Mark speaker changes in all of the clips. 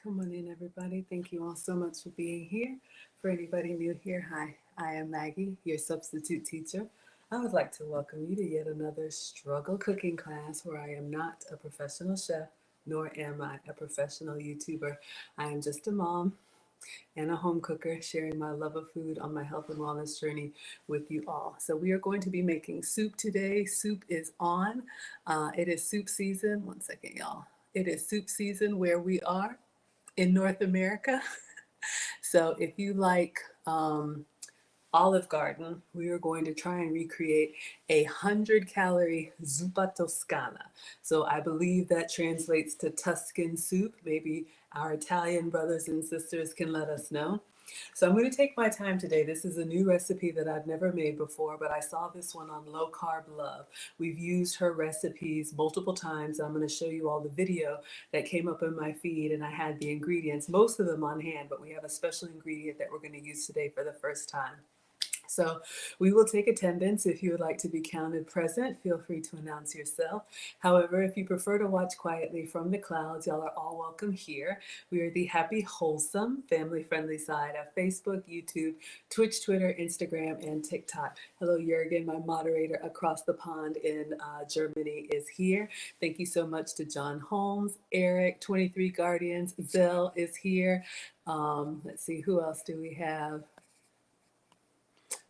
Speaker 1: Come on in, everybody. Thank you all so much for being here. For anybody new here, hi, I am Maggie, your substitute teacher. I would like to welcome you to yet another struggle cooking class where I am not a professional chef, nor am I a professional YouTuber. I am just a mom and a home cooker sharing my love of food on my health and wellness journey with you all. So, we are going to be making soup today. Soup is on. It is soup season. One second, y'all. It is soup season where we are in North America. So if you like Olive Garden, we are going to try and recreate 100-calorie zuppa toscana. So I believe that translates to Tuscan soup. Maybe our Italian brothers and sisters can let us know. So I'm going to take my time today. This is a new recipe that I've never made before, but I saw this one on Low Carb Love. We've used her recipes multiple times. I'm going to show you all the video that came up in my feed, and I had the ingredients, most of them on hand, but we have a special ingredient that we're going to use today for the first time. So we will take attendance. If you would like to be counted present, feel free to announce yourself. However, if you prefer to watch quietly from the clouds, y'all are all welcome here. We are the happy, wholesome, family-friendly side of Facebook, YouTube, Twitch, Twitter, Instagram, and TikTok. Hello, Jurgen, my moderator across the pond in Germany is here. Thank you so much to John Holmes, Eric, 23 Guardians, Zell is here. Let's see, who else do we have?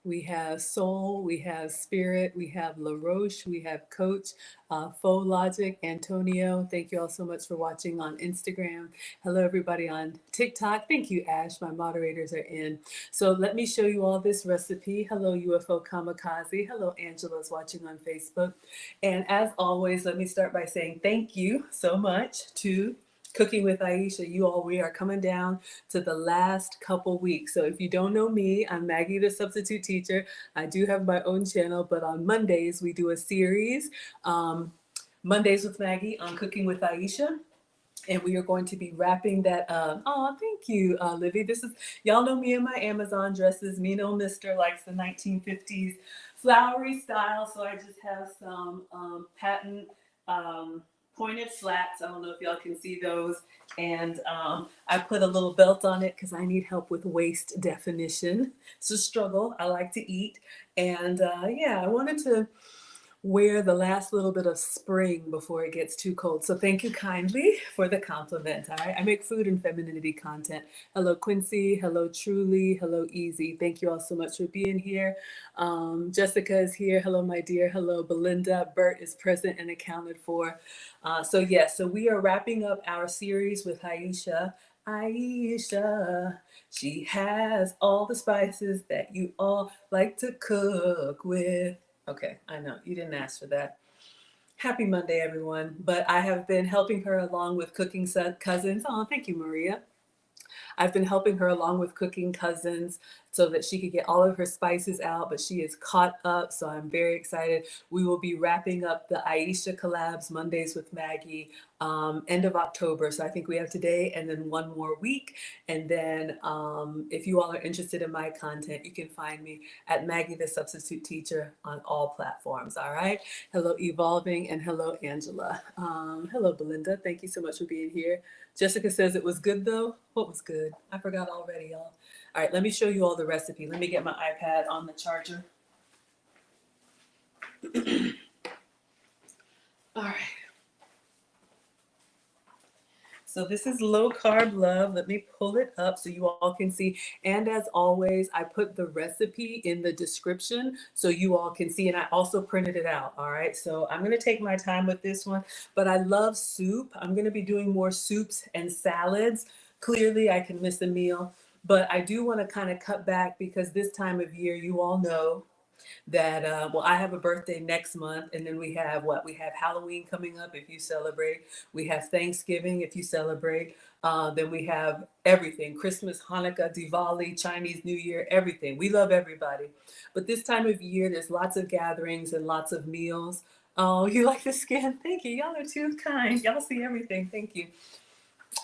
Speaker 1: We have Soul, we have Spirit, we have LaRoche, we have Coach, Faux Logic, Antonio. Thank you all so much for watching on Instagram. Hello, everybody on TikTok. Thank you, Ash. My moderators are in. So let me show you all this recipe. Hello, UFO Kamikaze. Hello, Angela's watching on Facebook. And as always, let me start by saying thank you so much to Cooking with Aisha. You all, we are coming down to the last couple weeks. So if you don't know me, I'm Maggie, the substitute teacher. I do have my own channel, but on Mondays we do a series, Mondays with Maggie on Cooking with Aisha. And we are going to be wrapping that up. Oh, thank you, Livy. This is, y'all know me in my Amazon dresses. Me no mister likes the 1950s flowery style. So I just have some patent pointed flats. I don't know if y'all can see those. And I put a little belt on it because I need help with waist definition. It's a struggle. I like to eat. And yeah, I wanted to wear the last little bit of spring before it gets too cold. So thank you kindly for the compliment. All right. I make food and femininity content. Hello, Quincy. Hello, Truly. Hello, Easy. Thank you all so much for being here. Jessica is here. Hello, my dear. Hello, Belinda. Bert is present and accounted for. So we are wrapping up our series with Aisha. Aisha, she has all the spices that you all like to cook with. Okay, I know you didn't ask for that. Happy Monday, everyone. But I have been helping her along with cooking cousins. Oh, thank you, Maria. I've been helping her along with cooking cousins so that she could get all of her spices out, but she is caught up, so I'm very excited. We will be wrapping up the Aisha collabs Mondays with Maggie end of October. So I think we have today and then one more week. And then if you all are interested in my content, you can find me at Maggie the Substitute Teacher on all platforms. All right. Hello, Evolving, and hello, Angela. Hello, Belinda. Thank you so much for being here. Jessica says it was good though. What was good? I forgot already, y'all. All right, let me show you all the recipe. Let me get my iPad on the charger. All right. So this is Low Carb Love. Let me pull it up so you all can see. And as always, I put the recipe in the description so you all can see. And I also printed it out. All right. So I'm going to take my time with this one. But I love soup. I'm going to be doing more soups and salads. Clearly, I can miss a meal. But I do want to kind of cut back because this time of year, you all know that I have a birthday next month, and then we have Halloween coming up if you celebrate, we have Thanksgiving if you celebrate, then we have everything: Christmas, Hanukkah, Diwali, Chinese New Year, everything. We love everybody, but this time of year there's lots of gatherings and lots of meals. Oh, you like the skin? Thank you. Y'all are too kind. Y'all see everything. Thank you.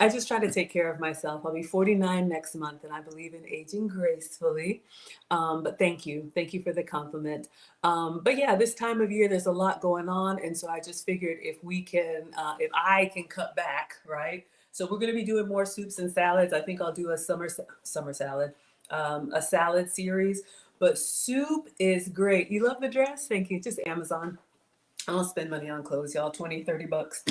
Speaker 1: I just try to take care of myself. I'll be 49 next month, and I believe in aging gracefully. But thank you. Thank you for the compliment. But yeah, this time of year, there's a lot going on. And so I just figured if I can cut back, right? So we're going to be doing more soups and salads. I think I'll do a summer salad, a salad series. But soup is great. You love the dress? Thank you. Just Amazon. I don't spend money on clothes, y'all. 20, 30 bucks.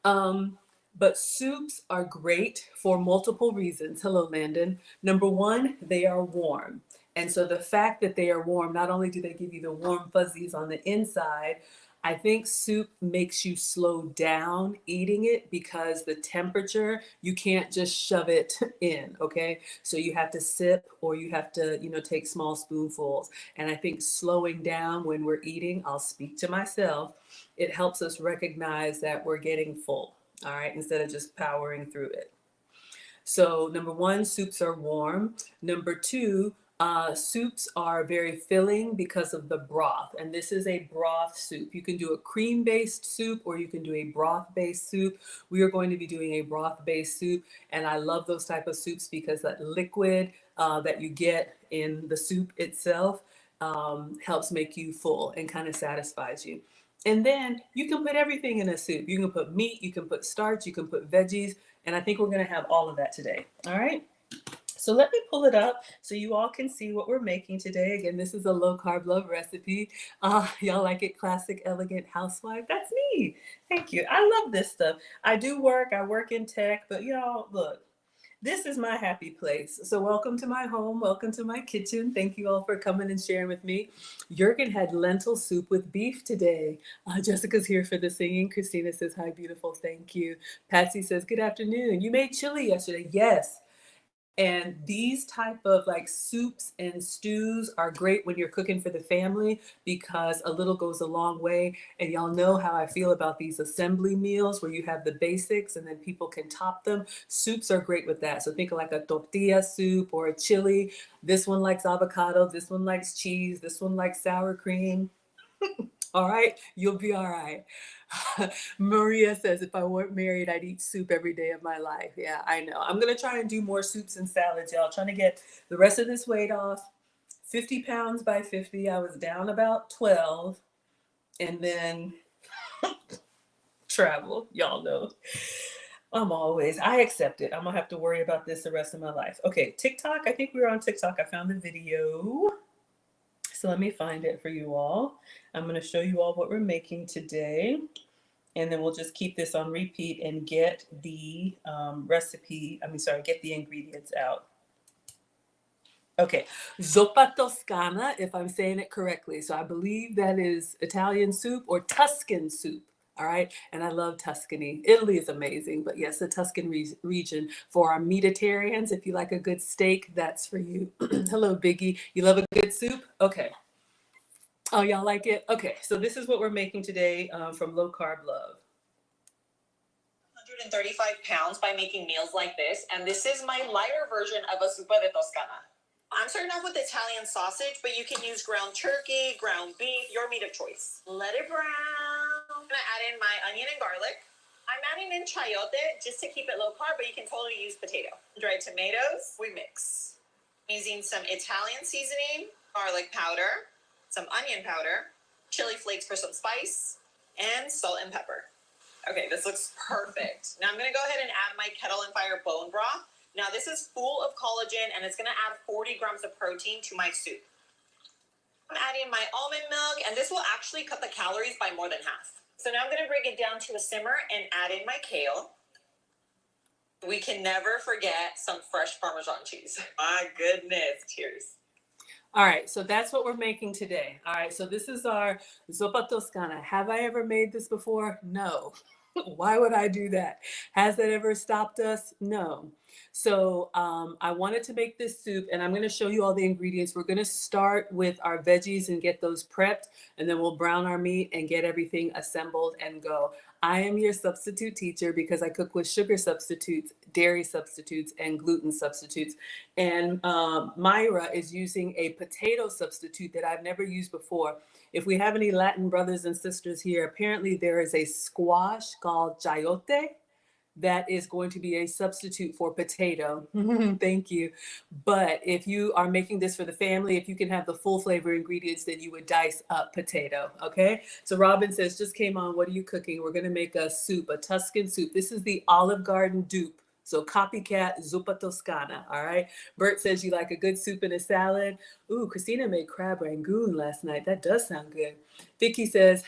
Speaker 1: But soups are great for multiple reasons. Hello, Landon. Number one, they are warm. And so the fact that they are warm, not only do they give you the warm fuzzies on the inside, I think soup makes you slow down eating it because the temperature, you can't just shove it in, okay? So you have to sip or you have to, take small spoonfuls. And I think slowing down when we're eating, I'll speak to myself, it helps us recognize that we're getting full, all right, instead of just powering through it. So number one, soups are warm. Number two, soups are very filling because of the broth. And this is a broth soup. You can do a cream-based soup or you can do a broth-based soup. We are going to be doing a broth-based soup. And I love those type of soups because that liquid that you get in the soup itself helps make you full and kind of satisfies you. And then you can put everything in a soup. You can put meat, you can put starch, you can put veggies, and I think we're gonna have all of that today, all right? So let me pull it up so you all can see what we're making today. Again, this is a low carb love recipe. Y'all like it? Classic, elegant housewife. That's me. Thank you. I love this stuff. I work in tech, but y'all, look, this is my happy place. So welcome to my home. Welcome to my kitchen. Thank you all for coming and sharing with me. Jurgen had lentil soup with beef today. Jessica's here for the singing. Christina says, hi, beautiful. Thank you. Patsy says, good afternoon. You made chili yesterday. Yes. And these type of like soups and stews are great when you're cooking for the family because a little goes a long way. And y'all know how I feel about these assembly meals where you have the basics and then people can top them. Soups are great with that. So think of like a tortilla soup or a chili. This one likes avocado. This one likes cheese. This one likes sour cream. All right, you'll be all right. Maria says, if I weren't married, I'd eat soup every day of my life. Yeah, I know. I'm going to try and do more soups and salads, y'all. Trying to get the rest of this weight off. 50 pounds by 50. I was down about 12. And then travel. Y'all know. I accept it. I'm going to have to worry about this the rest of my life. Okay, TikTok. I think we were on TikTok. I found the video. So let me find it for you all. I'm going to show you all what we're making today. And then we'll just keep this on repeat and get the get the ingredients out. Okay, Zuppa Toscana, if I'm saying it correctly. So I believe that is Italian soup or Tuscan soup. All right, and I love Tuscany. Italy is amazing, but yes, the Tuscan region. For our meatitarians, if you like a good steak, that's for you. Hello, Biggie. You love a good soup? Okay. Oh, y'all like it? Okay, so this is what we're making today from Low Carb Love.
Speaker 2: 135 pounds by making meals like this, and this is my lighter version of a Zuppa de Toscana. I'm starting off with Italian sausage, but you can use ground turkey, ground beef, your meat of choice. Let it brown. I'm gonna add in my onion and garlic. I'm adding in chayote just to keep it low carb, but you can totally use potato. Dried tomatoes, we mix. I'm using some Italian seasoning, garlic powder, some onion powder, chili flakes for some spice, and salt and pepper. Okay, this looks perfect. Now I'm gonna go ahead and add my kettle and fire bone broth. Now this is full of collagen and it's gonna add 40 grams of protein to my soup. I'm adding my almond milk and this will actually cut the calories by more than half. So now I'm gonna bring it down to a simmer and add in my kale. We can never forget some fresh Parmesan cheese. My goodness, cheers.
Speaker 1: All right, so that's what we're making today. All right, so this is our Zuppa Toscana. Have I ever made this before? No. Why would I do that? Has that ever stopped us? No. So I wanted to make this soup and I'm going to show you all the ingredients. We're going to start with our veggies and get those prepped, and then we'll brown our meat and get everything assembled and go. I am your substitute teacher because I cook with sugar substitutes, dairy substitutes, and gluten substitutes. And Myra is using a potato substitute that I've never used before. If we have any Latin brothers and sisters here, apparently there is a squash called chayote that is going to be a substitute for potato. Thank you. But if you are making this for the family, if you can have the full flavor ingredients, then you would dice up potato, okay? So Robin says, just came on, what are you cooking? We're gonna make a soup, a Tuscan soup. This is the Olive Garden dupe So copycat Zuppa Toscana, all right? Bert says you like a good soup and a salad. Ooh, Christina made crab rangoon last night. That does sound good. Vicky says,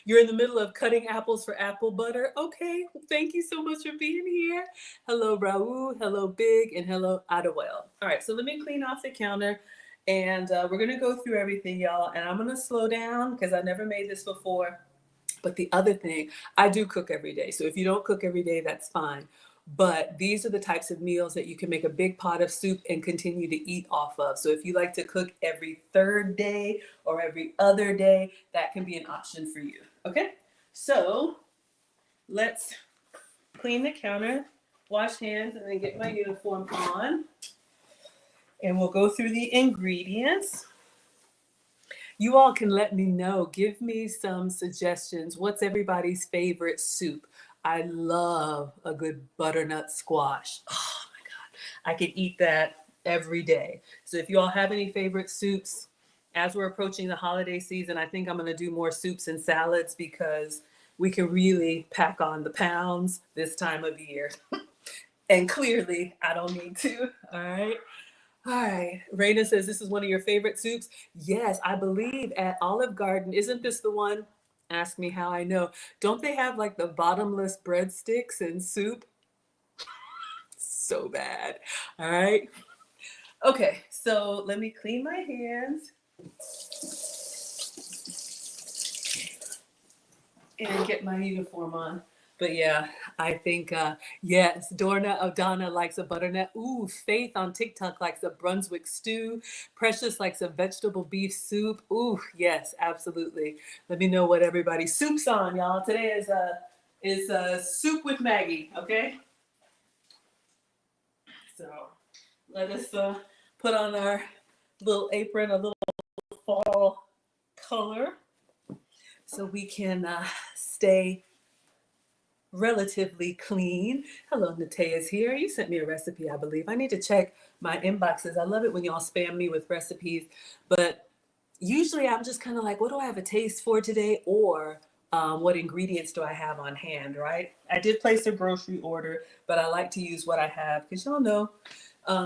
Speaker 1: you're in the middle of cutting apples for apple butter. Okay, thank you so much for being here. Hello, Raul. Hello, Big. And hello, Adawel. All right, so let me clean off the counter. And we're going to go through everything, y'all. And I'm going to slow down because I never made this before. But the other thing, I do cook every day. So if you don't cook every day, that's fine. But these are the types of meals that you can make a big pot of soup and continue to eat off of. So if you like to cook every third day or every other day, that can be an option for you. Okay? So let's clean the counter, wash hands, and then get my uniform on. And we'll go through the ingredients. You all can let me know. Give me some suggestions. What's everybody's favorite soup? I love a good butternut squash. Oh my God. I could eat that every day. So if you all have any favorite soups, as we're approaching the holiday season, I think I'm going to do more soups and salads because we can really pack on the pounds this time of year. And clearly, I don't need to. All right. All right. Raina says, this is one of your favorite soups. Yes, I believe at Olive Garden. Isn't this the one? Ask me how I know. Don't they have like the bottomless breadsticks and soup? So bad. All right. Okay. So let me clean my hands and get my uniform on. But yeah, I think, yes, Donna likes a butternut. Ooh, Faith on TikTok likes a Brunswick stew. Precious likes a vegetable beef soup. Ooh, yes, absolutely. Let me know what everybody's soup's on, y'all. Today is soup with Maggie, okay? So let us put on our little apron, a little fall color, so we can stay relatively clean. Hello, Natea's here. You sent me a recipe, I believe. I need to check my inboxes. I love it when y'all spam me with recipes, but usually I'm just kind of like, what do I have a taste for today? Or what ingredients do I have on hand, right? I did place a grocery order, but I like to use what I have because y'all know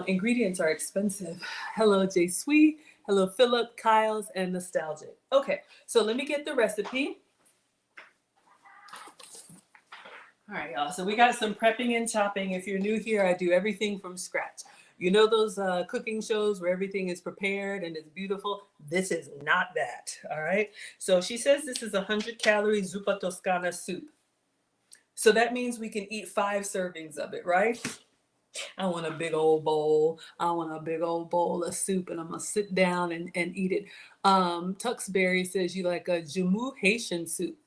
Speaker 1: ingredients are expensive. Hello, Jay Sweet. Hello, Philip, Kyles, and Nostalgic. Okay, so let me get the recipe. All right, y'all. So we got some prepping and chopping. If you're new here, I do everything from scratch. You know those cooking shows where everything is prepared and it's beautiful? This is not that, all right? So she says this is 100-calorie Zuppa Toscana soup. So that means we can eat 5 servings of it, right? I want a big old bowl. I want a big old bowl of soup, and I'm gonna sit down and eat it. Tuxberry says you like a Jamu Haitian soup.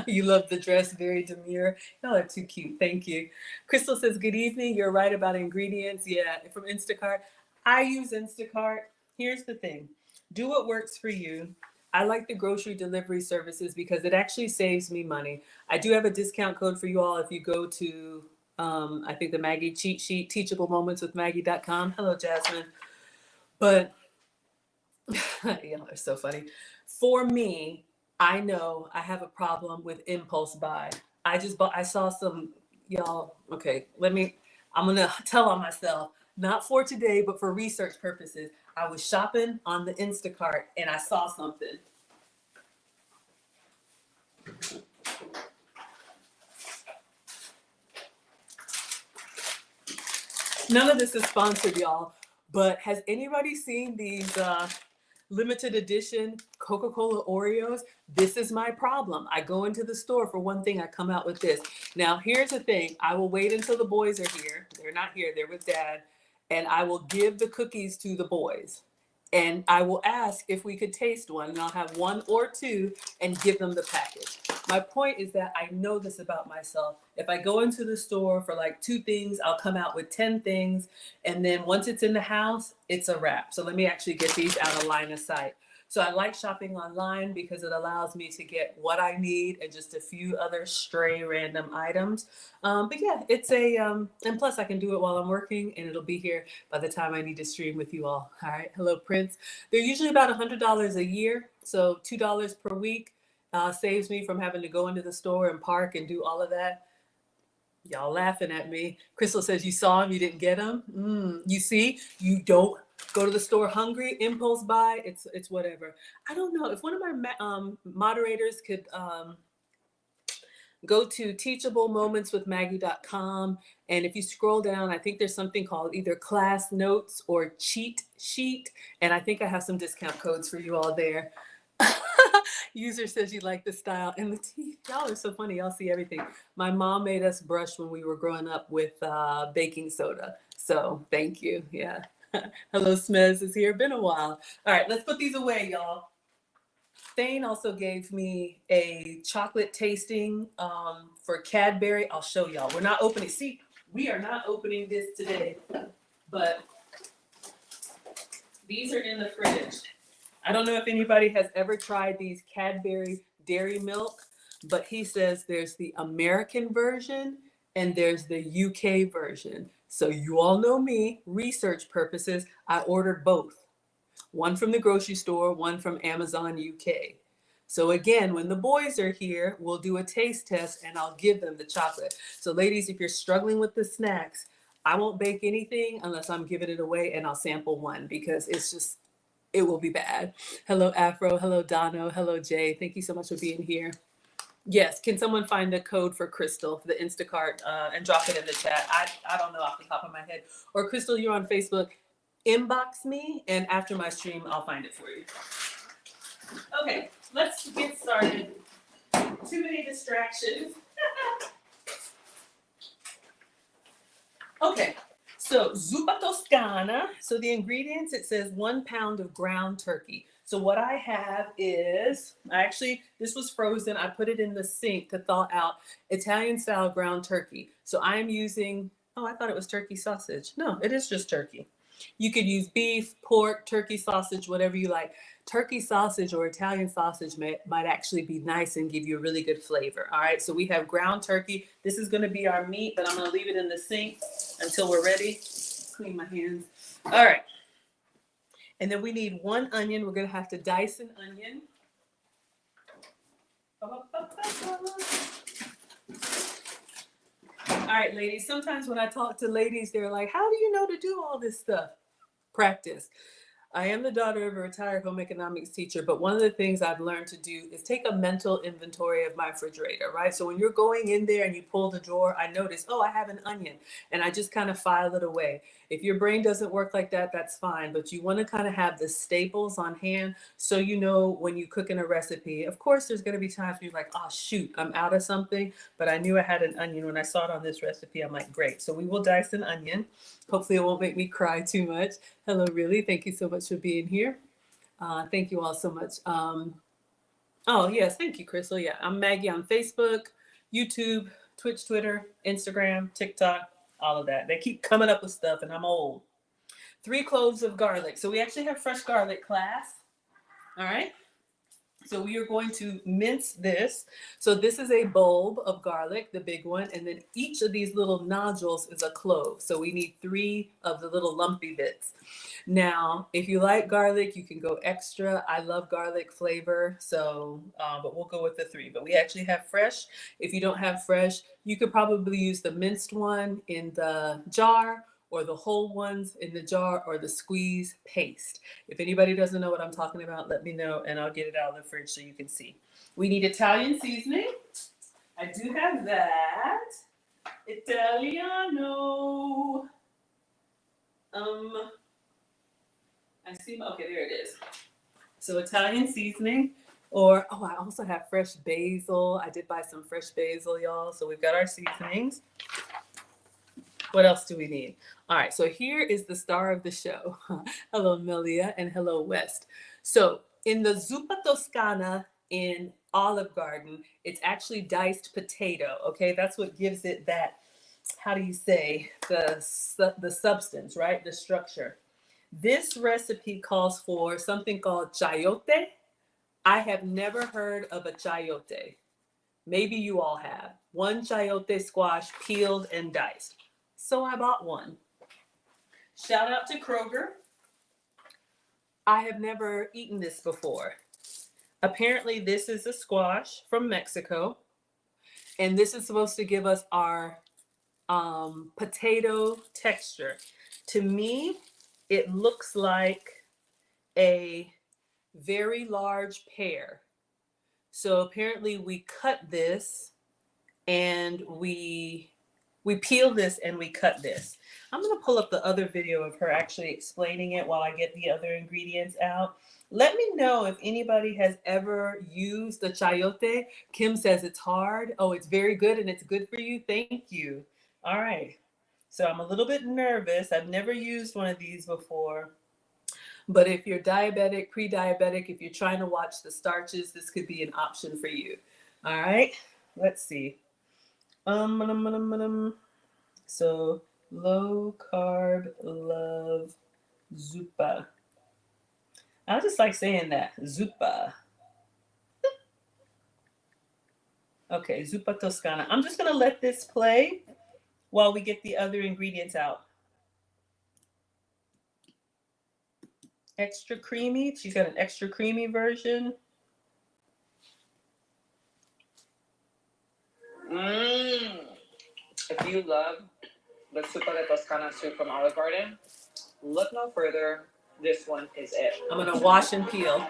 Speaker 1: You love the dress, very demure. Y'all are too cute. Thank you. Crystal says, good evening. You're right about ingredients. Yeah, from Instacart. I use Instacart. Here's the thing. Do what works for you. I like the grocery delivery services because it actually saves me money. I do have a discount code for you all if you go to I think the Maggie cheat sheet, teachable moments with Maggie.com. Hello, Jasmine. But y'all are so funny. For me, I know I have a problem with impulse buy. I saw some, y'all, okay, I'm going to tell on myself, not for today, but for research purposes. I was shopping on the Instacart and I saw something. None of this is sponsored, y'all, but has anybody seen these limited edition Coca-Cola Oreos? This is my problem. I go into the store for one thing, I come out with this. Now, here's the thing. I will wait until the boys are here. They're not here, they're with Dad. And I will give the cookies to the boys. And I will ask if we could taste one, and I'll have 1 or 2 and give them the package. My point is that I know this about myself. If I go into the store for like 2 things, I'll come out with 10 things. And then once it's in the house, it's a wrap. So let me actually get these out of line of sight. So I like shopping online because it allows me to get what I need and just a few other stray random items. But yeah, it's and plus I can do it while I'm working and it'll be here by the time I need to stream with you all. All right. Hello, Prince. They're usually about $100 a year. So $2 per week saves me from having to go into the store and park and do all of that. Y'all laughing at me. Crystal says you saw him, you didn't get him. You see, you don't go to the store hungry, impulse buy. It's whatever. I don't know if one of my moderators could go to teachablemoments.maggie.com, and if you scroll down, I think there's something called either class notes or cheat sheet, and I think I have some discount codes for you all there. User says you like the style and the teeth. Y'all are so funny. Y'all see everything. My mom made us brush when we were growing up with baking soda. So thank you. Yeah. Hello, Smez is here. Been a while. All right, let's put these away, y'all. Thane also gave me a chocolate tasting for Cadbury. I'll show y'all. We're not opening. See, we are not opening this today, but these are in the fridge. I don't know if anybody has ever tried these Cadbury dairy milk, but he says there's the American version and there's the UK version. So you all know me, research purposes, I ordered both. One from the grocery store, one from Amazon UK. So again, when the boys are here, we'll do a taste test and I'll give them the chocolate. So ladies, if you're struggling with the snacks, I won't bake anything unless I'm giving it away, and I'll sample one because it will be bad. Hello, Afro. Hello, Dono. Hello, Jay. Thank you so much for being here. Yes, can someone find the code for Crystal, for the Instacart, and drop it in the chat? I don't know off the top of my head. Or Crystal, you're on Facebook. Inbox me, and after my stream, I'll find it for you. Okay, let's get started. Too many distractions. Okay, so Zuppa Toscana. So the ingredients, it says 1 pound of ground turkey. So what I have is, this was frozen. I put it in the sink to thaw out, Italian style ground turkey. So I am using, I thought it was turkey sausage. No, it is just turkey. You could use beef, pork, turkey sausage, whatever you like. Turkey sausage or Italian sausage might actually be nice and give you a really good flavor. All right, so we have ground turkey. This is going to be our meat, but I'm going to leave it in the sink until we're ready. Clean my hands. All right. And then we need 1 onion. We're going to have to dice an onion. All right, ladies. Sometimes when I talk to ladies, they're like, how do you know to do all this stuff? Practice. I am the daughter of a retired home economics teacher, but one of the things I've learned to do is take a mental inventory of my refrigerator, right? So when you're going in there and you pull the drawer, I notice, I have an onion, and I just kind of file it away. If your brain doesn't work like that, that's fine, but you want to kind of have the staples on hand so you know when you cook in a recipe. Of course, there's going to be times where you're like, oh, shoot, I'm out of something, but I knew I had an onion. When I saw it on this recipe, I'm like, great. So we will dice an onion. Hopefully it won't make me cry too much. Hello, really. Thank you so much for being here. Thank you all so much. Yes, thank you, Crystal. Yeah, I'm Maggie on Facebook, YouTube, Twitch, Twitter, Instagram, TikTok, all of that. They keep coming up with stuff and I'm old. 3 cloves of garlic. So we actually have fresh garlic, class. All right. So we are going to mince this. So this is a bulb of garlic, the big one, and then each of these little nodules is a clove. So we need 3 of the little lumpy bits. Now, if you like garlic, you can go extra. I love garlic flavor, so but we'll go with the 3. But we actually have fresh. If you don't have fresh, you could probably use the minced one in the jar, or the whole ones in the jar, or the squeeze paste. If anybody doesn't know what I'm talking about, let me know and I'll get it out of the fridge so you can see. We need Italian seasoning. I do have that. Italiano. I see, okay, there it is. So Italian seasoning, or, I also have fresh basil. I did buy some fresh basil, y'all. So we've got our seasonings. What else do we need? All right, so here is the star of the show. Hello, Melia, and hello, West. So in the Zuppa Toscana in Olive Garden, it's actually diced potato, okay? That's what gives it that, how do you say, the substance, right? The structure. This recipe calls for something called chayote. I have never heard of a chayote. Maybe you all have. 1 chayote squash peeled and diced. So I bought 1. Shout out to Kroger. I have never eaten this before. Apparently this is a squash from Mexico. And this is supposed to give us our potato texture. To me, it looks like a very large pear. So apparently we cut this and we peel this and we cut this. I'm going to pull up the other video of her actually explaining it while I get the other ingredients out. Let me know if anybody has ever used the chayote. Kim says it's hard. Oh, it's very good and it's good for you. Thank you. All right. So I'm a little bit nervous. I've never used one of these before. But if you're diabetic, pre-diabetic, if you're trying to watch the starches, this could be an option for you. All right. Let's see. So low carb love Zuppa. I just like saying that. Zuppa. Okay, Zuppa Toscana. I'm just gonna let this play while we get the other ingredients out. Extra creamy. She's got an extra creamy version.
Speaker 2: If you love the Zuppa de Toscana soup from Olive Garden, look no further. This one is it.
Speaker 1: I'm gonna wash and peel.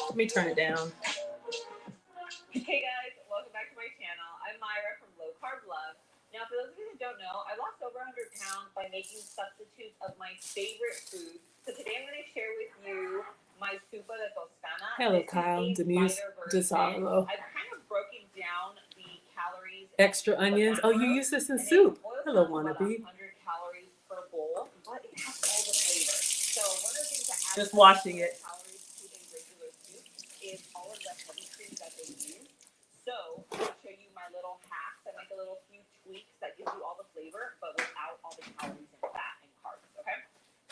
Speaker 1: Let me turn it down.
Speaker 2: Hey guys, welcome back to my channel. I'm Myra from Low Carb Love. Now, for those of you that don't know, I lost over 100 pounds by making substitutes of my favorite food. So today I'm going to share with you my Zuppa de Toscana.
Speaker 1: Hello, Kyle. Denise DeSarlo.
Speaker 2: I've kind of broken down the calories.
Speaker 1: Extra onions. Oh, you use this in soup. Hello, wannabe.
Speaker 2: 100 calories per bowl, but it has all the flavors. So one of the things that adds
Speaker 1: Just washing it.
Speaker 2: calories to a regular soup is all of the heavy creams that they use. So I'll show you my little hacks. I make a little few tweaks that gives you all the flavor, but without all the calories and fat and carbs. Okay.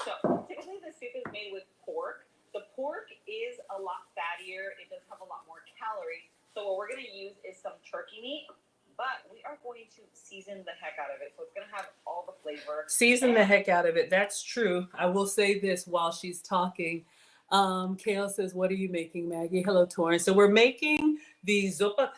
Speaker 2: So typically the soup is made with pork. The pork is a lot fattier. It does have a lot more calories. So what we're going to use is some turkey meat, but we are going to season the heck out of it. So it's going to have all the flavor.
Speaker 1: Season the heck out of it. That's true. I will say this while she's talking. Kale says, what are you making, Maggie? Hello, Torrance. So we're making the Zuppa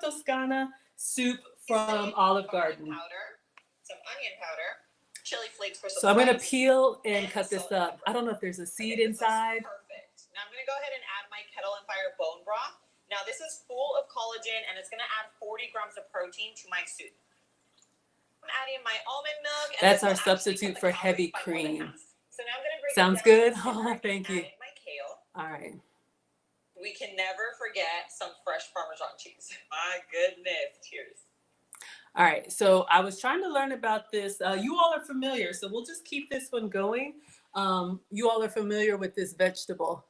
Speaker 1: Toscana soup from Olive Garden.
Speaker 2: Powder, some onion powder, chili flakes for some
Speaker 1: So I'm going to
Speaker 2: spice,
Speaker 1: peel and cut this
Speaker 2: salt and
Speaker 1: up.
Speaker 2: pepper.
Speaker 1: I don't know if there's a seed
Speaker 2: Okay, this looks
Speaker 1: inside.
Speaker 2: Perfect. Now I'm going to go ahead and add my Kettle and Fire bone broth. Now this is full of collagen and it's going to add 40 grams of protein to my soup. I'm adding my almond milk. And
Speaker 1: That's
Speaker 2: this
Speaker 1: our
Speaker 2: will actually
Speaker 1: substitute
Speaker 2: cut the
Speaker 1: for heavy
Speaker 2: calories by more than
Speaker 1: cream.
Speaker 2: half. So now I'm going to break
Speaker 1: Sounds
Speaker 2: it down
Speaker 1: good?
Speaker 2: to
Speaker 1: Oh,
Speaker 2: Simmering
Speaker 1: thank
Speaker 2: and
Speaker 1: you.
Speaker 2: add my kale.
Speaker 1: All right.
Speaker 2: We can never forget some fresh Parmesan cheese. My goodness. Cheers.
Speaker 1: All right, so I was trying to learn about this. You all are familiar, so we'll just keep this one going. You all are familiar with this vegetable.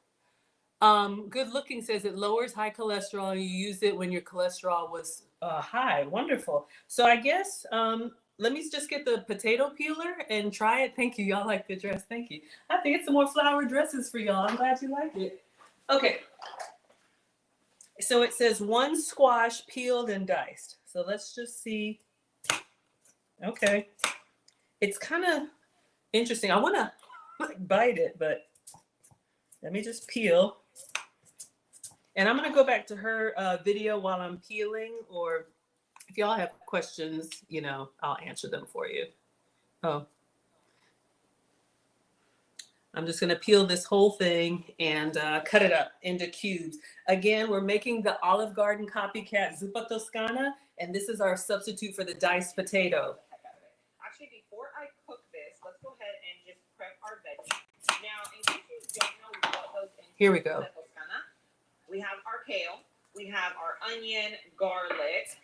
Speaker 1: Good Looking says it lowers high cholesterol. You use it when your cholesterol was high. Wonderful. So I guess let me just get the potato peeler and try it. Thank you. Y'all like the dress. Thank you. I think it's some more flower dresses for y'all. I'm glad you like it. Okay. So it says 1 squash peeled and diced. So let's just see. Okay. It's kind of interesting. I want to bite it, but let me just peel. And I'm going to go back to her video while I'm peeling, or if y'all have questions, you know, I'll answer them for you. Oh. I'm just going to peel this whole thing and cut it up into cubes. Again, we're making the Olive Garden copycat Zuppa Toscana, and this is our substitute for the diced potato.
Speaker 2: Actually, before I cook this, let's go ahead and just prep our veggies. Now, in case you don't know what goes into
Speaker 1: Here we go.
Speaker 2: Toscana, we have our kale, we have our onion, garlic.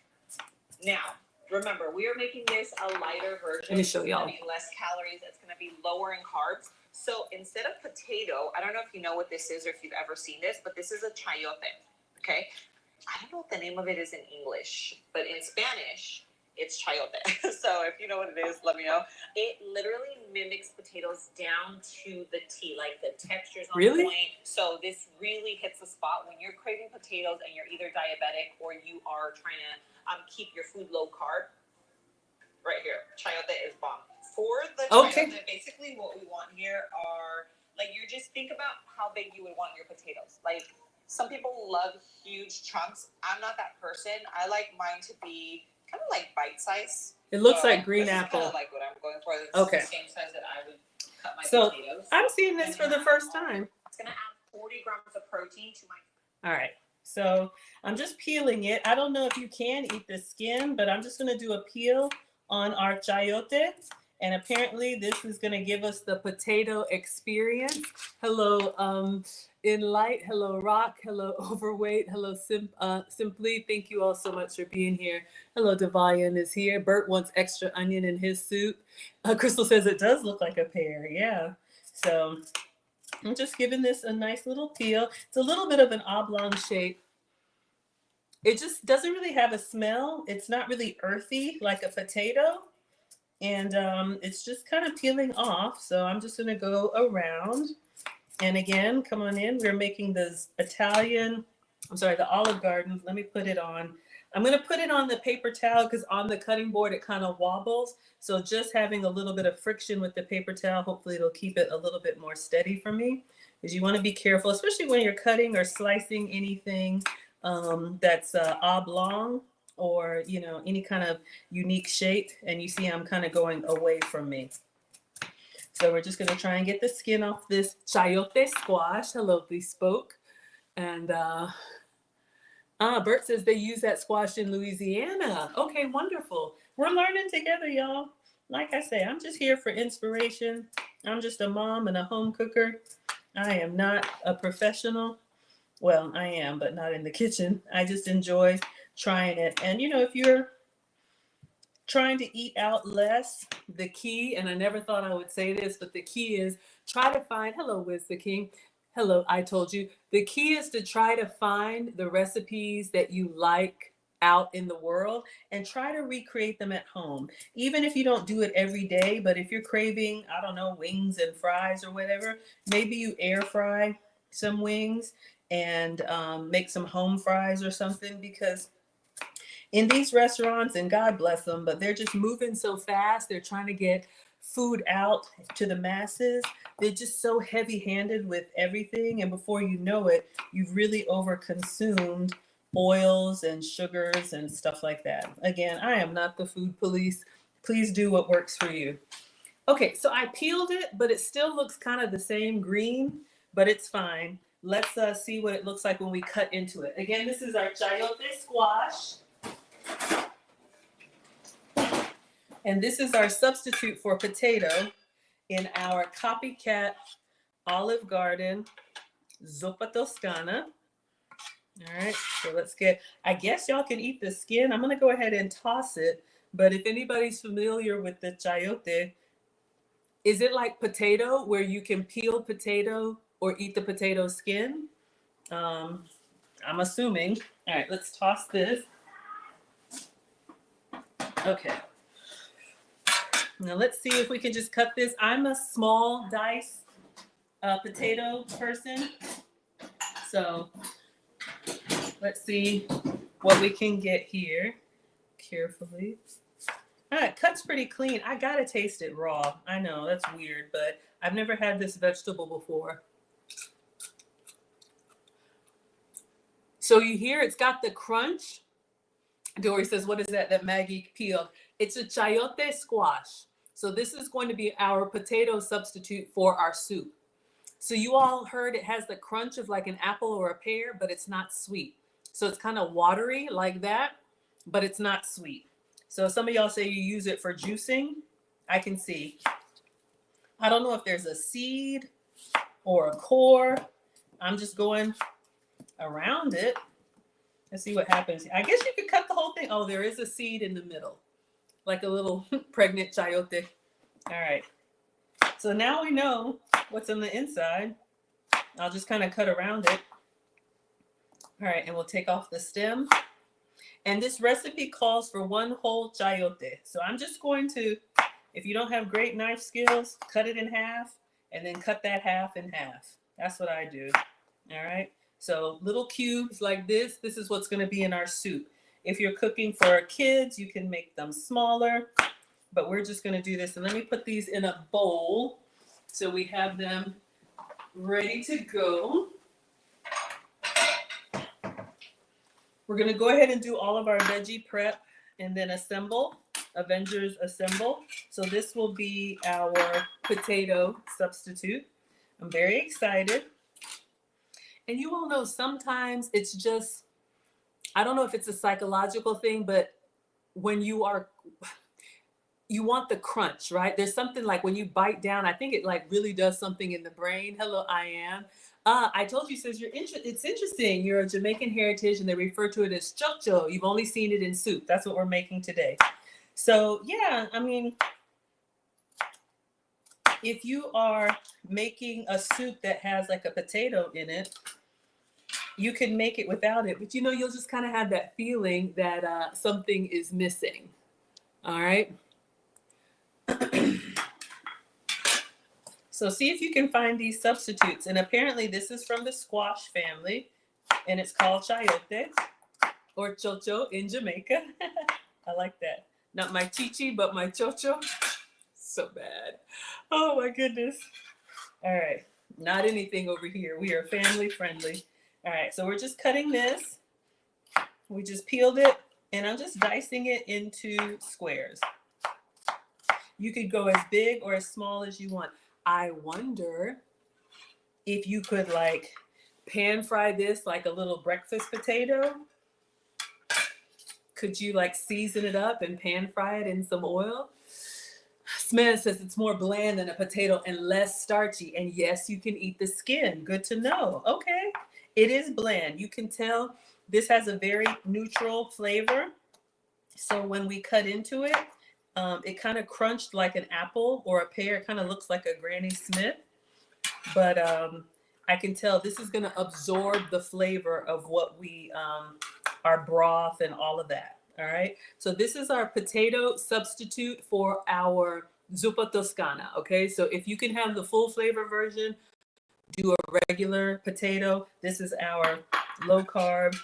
Speaker 2: Now, remember, we are making this a lighter version.
Speaker 1: Let me show y'all.
Speaker 2: It's going to be less calories. It's going to be lower in carbs. So instead of potato, I don't know if you know what this is or if you've ever seen this, but this is a chayote, okay? I don't know what the name of it is in English, but in Spanish, it's chayote. So if you know what it is, let me know. It literally mimics potatoes down to the T, like the texture's on point. So this really hits the spot when you're craving potatoes and you're either diabetic or you are trying to keep your food low carb. Right here, chayote is bomb. For the chayote, basically what we want here are, like, you just think about how big you would want your potatoes. Like, Some people love huge chunks. I'm not that person. I like mine to be kind of like bite size.
Speaker 1: It looks like green apple.
Speaker 2: This is kind of like what I'm going for. It's
Speaker 1: okay.
Speaker 2: the same size that I would cut my potatoes.
Speaker 1: I'm seeing this for the first time.
Speaker 2: It's going to add 40 grams of protein to my...
Speaker 1: All right. So I'm just peeling it. I don't know if you can eat the skin, but I'm just going to do a peel on our chayote. And apparently this is going to give us the potato experience. Hello, In Light. Hello, Rock. Hello, Overweight. Hello, Simply. Thank you all so much for being here. Hello, Devayan is here. Bert wants extra onion in his soup. Crystal says it does look like a pear. Yeah. So I'm just giving this a nice little peel. It's a little bit of an oblong shape. It just doesn't really have a smell. It's not really earthy like a potato. And it's just kind of peeling off. So I'm just going to go around. And again, come on in. We're making this the Olive Garden. Let me put it on. I'm going to put it on the paper towel because on the cutting board, it kind of wobbles. So just having a little bit of friction with the paper towel, hopefully it'll keep it a little bit more steady for me. Because you want to be careful, especially when you're cutting or slicing anything that's oblong, or, you know, any kind of unique shape. And you see I'm kind of going away from me. So we're just going to try and get the skin off this chayote squash. Hello, Bespoke. And Bert says they use that squash in Louisiana. Okay, wonderful. We're learning together, y'all. Like I say, I'm just here for inspiration. I'm just a mom and a home cooker. I am not a professional. Well, I am, but not in the kitchen. I just enjoy trying it. And, you know, if you're trying to eat out less, the key, and I never thought I would say this, but the key is try to find, hello, Wiz the King. Hello, I told you. The key is to try to find the recipes that you like out in the world and try to recreate them at home. Even if you don't do it every day, but if you're craving, I don't know, wings and fries or whatever, maybe you air fry some wings and make some home fries or something, because in these restaurants, and God bless them, but they're just moving so fast. They're trying to get food out to the masses. They're just so heavy-handed with everything. And before you know it, you've really overconsumed oils and sugars and stuff like that. Again, I am not the food police. Please do what works for you. Okay, so I peeled it, but it still looks kind of the same green, but it's fine. Let's see what it looks like when we cut into it. Again, this is our chayote squash. And this is our substitute for potato in our copycat Olive Garden Zuppa Toscana. All right, so let's get, I guess y'all can eat the skin. I'm going to go ahead and toss it. But if anybody's familiar with the chayote, is it like potato where you can peel potato or eat the potato skin? I'm assuming. All right, let's toss this. Okay. Now let's see if we can just cut this. I'm a small dice potato person. So let's see what we can get here carefully. All right, cuts pretty clean. I gotta taste it raw. I know that's weird, but I've never had this vegetable before. So you hear it's got the crunch. Dory says, what is that Maggie peeled? It's a chayote squash. So this is going to be our potato substitute for our soup. So you all heard it has the crunch of like an apple or a pear, but it's not sweet. So it's kind of watery like that, but it's not sweet. So some of y'all say you use it for juicing. I can see. I don't know if there's a seed or a core. I'm just going around it. Let's see what happens. I guess you could cut the whole thing. Oh, there is a seed in the middle, like a little pregnant chayote. All right. So now we know what's on the inside. I'll just kind of cut around it. All right, and we'll take off the stem. And this recipe calls for one whole chayote. So I'm just going to, if you don't have great knife skills, cut it in half and then cut that half in half. That's what I do. All right. So little cubes like this. This is what's going to be in our soup. If you're cooking for kids, you can make them smaller. But we're just going to do this. And let me put these in a bowl so we have them ready to go. We're going to go ahead and do all of our veggie prep and then assemble. Avengers assemble. So this will be our potato substitute. I'm very excited. And you all know sometimes it's just, I don't know if it's a psychological thing, but when you want the crunch, right? There's something like when you bite down, I think it like really does something in the brain. Hello, I am. I told you, sis, it's interesting. You're a Jamaican heritage and they refer to it as chocho. You've only seen it in soup. That's what we're making today. So yeah, I mean, if you are making a soup that has like a potato in it, you can make it without it, but you know, you'll just kind of have that feeling that something is missing. All right. So see if you can find these substitutes. And apparently this is from the squash family and it's called chayote or chocho in Jamaica. I like that. Not my chichi, but my chocho. So bad. Oh my goodness. All right. Not anything over here. We are family friendly. All right. So we're just cutting this. We just peeled it and I'm just dicing it into squares. You could go as big or as small as you want. I wonder if you could like pan fry this like a little breakfast potato. Could you like season it up and pan fry it in some oil? Smith says it's more bland than a potato and less starchy. And yes, you can eat the skin. Good to know. Okay. It is bland. You can tell this has a very neutral flavor. So when we cut into it, it kind of crunched like an apple or a pear. It kind of looks like a Granny Smith. But I can tell this is going to absorb the flavor of what we, our broth and all of that. All right. So this is our potato substitute for our Zuppa Toscana. Okay. So if you can have the full flavor version, do a regular potato. This is our low carb,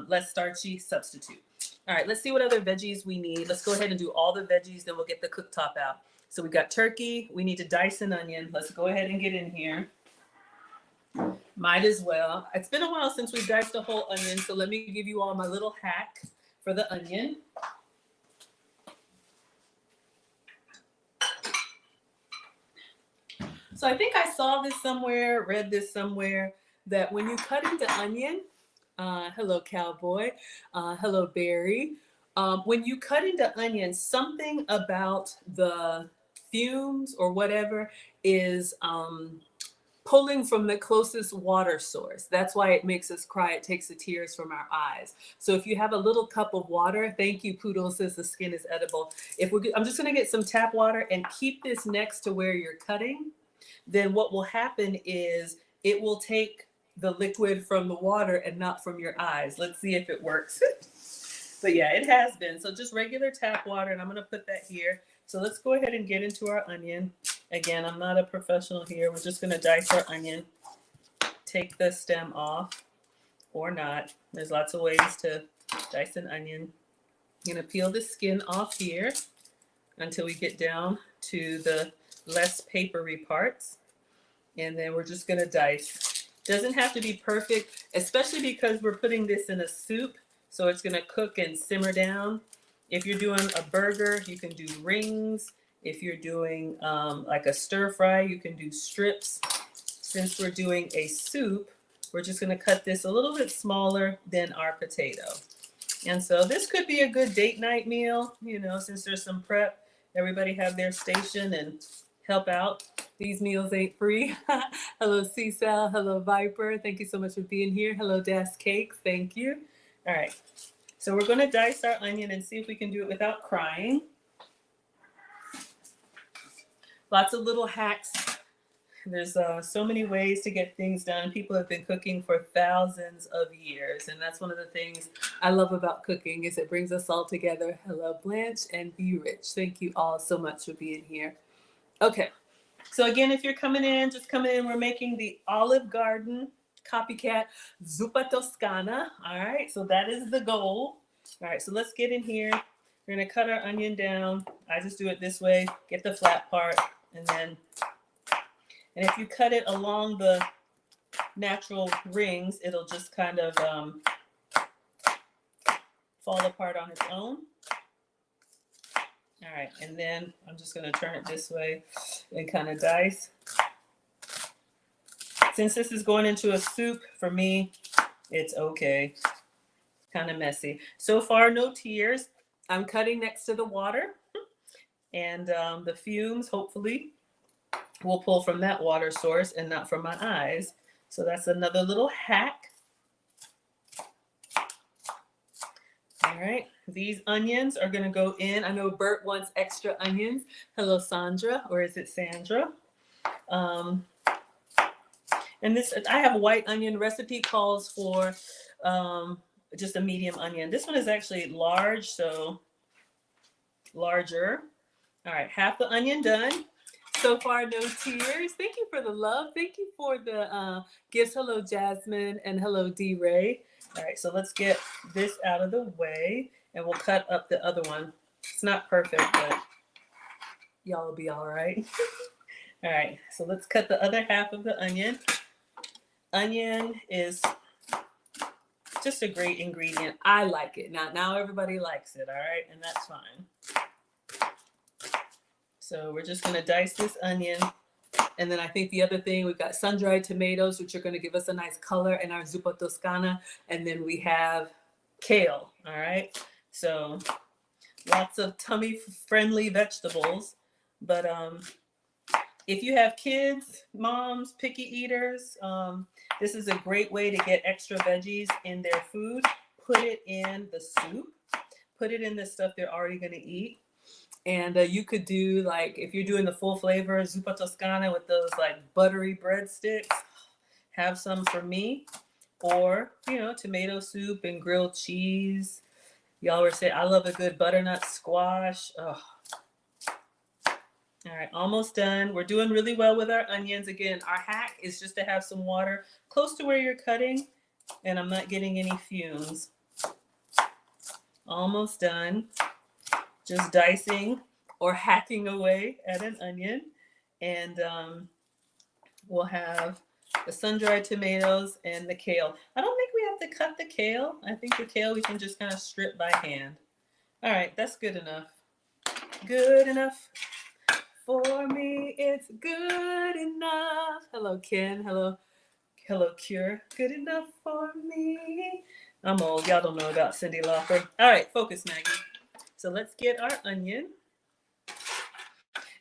Speaker 1: less starchy substitute. All right, let's see what other veggies we need. Let's go ahead and do all the veggies, then we'll get the cooktop out. So we got turkey. We need to dice an onion. Let's go ahead and get in here. Might as well. It's been a while since we've diced a whole onion, so let me give you all my little hack for the onion. So I think I saw this somewhere, read this somewhere, that when you cut into onion, hello, cowboy. Hello, Barry. When you cut into onions, something about the fumes or whatever is pulling from the closest water source. That's why it makes us cry. It takes the tears from our eyes. So if you have a little cup of water, thank you, Poodle says the skin is edible. I'm just going to get some tap water and keep this next to where you're cutting. Then what will happen is it will take the liquid from the water and not from your eyes. Let's see if it works. But yeah, it has been. So just regular tap water, and I'm going to put that here. So let's go ahead and get into our onion. Again, I'm not a professional here. We're just going to dice our onion. Take the stem off or not. There's lots of ways to dice an onion. I'm going to peel the skin off here until we get down to the less papery parts. And then we're just going to dice. Doesn't have to be perfect, especially because we're putting this in a soup. So it's going to cook and simmer down. If you're doing a burger, you can do rings. If you're doing like a stir fry, you can do strips. Since we're doing a soup, we're just going to cut this a little bit smaller than our potato. And so this could be a good date night meal, you know, since there's some prep, everybody have their station and help out. These meals ain't free. Hello, C-Cell. Hello, Viper. Thank you so much for being here. Hello, Das Cakes. Thank you. All right. So we're going to dice our onion and see if we can do it without crying. Lots of little hacks. There's so many ways to get things done. People have been cooking for thousands of years. And that's one of the things I love about cooking is it brings us all together. Hello, Blanche and Be Rich. Thank you all so much for being here. Okay. So again, if you're coming in, just coming in, we're making the Olive Garden copycat Zuppa Toscana. All right. So that is the goal. All right. So let's get in here. We're going to cut our onion down. I just do it this way. Get the flat part. And if you cut it along the natural rings, it'll just kind of
Speaker 3: fall apart on its own. All right, and then I'm just going to turn it this way and kind of dice. Since this is going into a soup, for me, it's okay. Kind of messy. So far, no tears. I'm cutting next to the water, and the fumes, hopefully, will pull from that water source and not from my eyes. So that's another little hack. All right, these onions are going to go in. I know Bert wants extra onions. Hello, Sandra, or is it Sandra? And this, I have a white onion. Recipe calls for just a medium onion. This one is actually large, so larger. All right, half the onion done. So far, no tears. Thank you for the love. Thank you for the gifts. Hello, Jasmine, and hello, D. Ray. All right, so let's get this out of the way, and we'll cut up the other one. It's not perfect, but y'all will be all right. All right, so let's cut the other half of the onion. Onion is just a great ingredient. I like it. Now everybody likes it, all right? And that's fine. So we're just gonna dice this onion. And then I think the other thing, we've got sun-dried tomatoes, which are gonna give us a nice color in our Zuppa Toscana. And then we have kale, all right? So lots of tummy-friendly vegetables. But if you have kids, moms, picky eaters, this is a great way to get extra veggies in their food. Put it in the soup. Put it in the stuff they're already going to eat. And you could do, like, if you're doing the full flavor Zuppa Toscana with those, like, buttery breadsticks, have some for me. Or, you know, tomato soup and grilled cheese. Y'all were saying, I love a good butternut squash. Oh. All right, almost done. We're doing really well with our onions. Again, our hack is just to have some water close to where you're cutting, and I'm not getting any fumes. Almost done. Just dicing or hacking away at an onion. And we'll have the sun-dried tomatoes and the kale. I don't think we have to cut the kale. I think the kale we can just kind of strip by hand. All right, that's good enough. Good enough. For me, it's good enough. Hello, Ken. Hello, Cure. Good enough for me. I'm old. Y'all don't know about Cyndi Lauper. All right, focus, Maggie. So let's get our onion.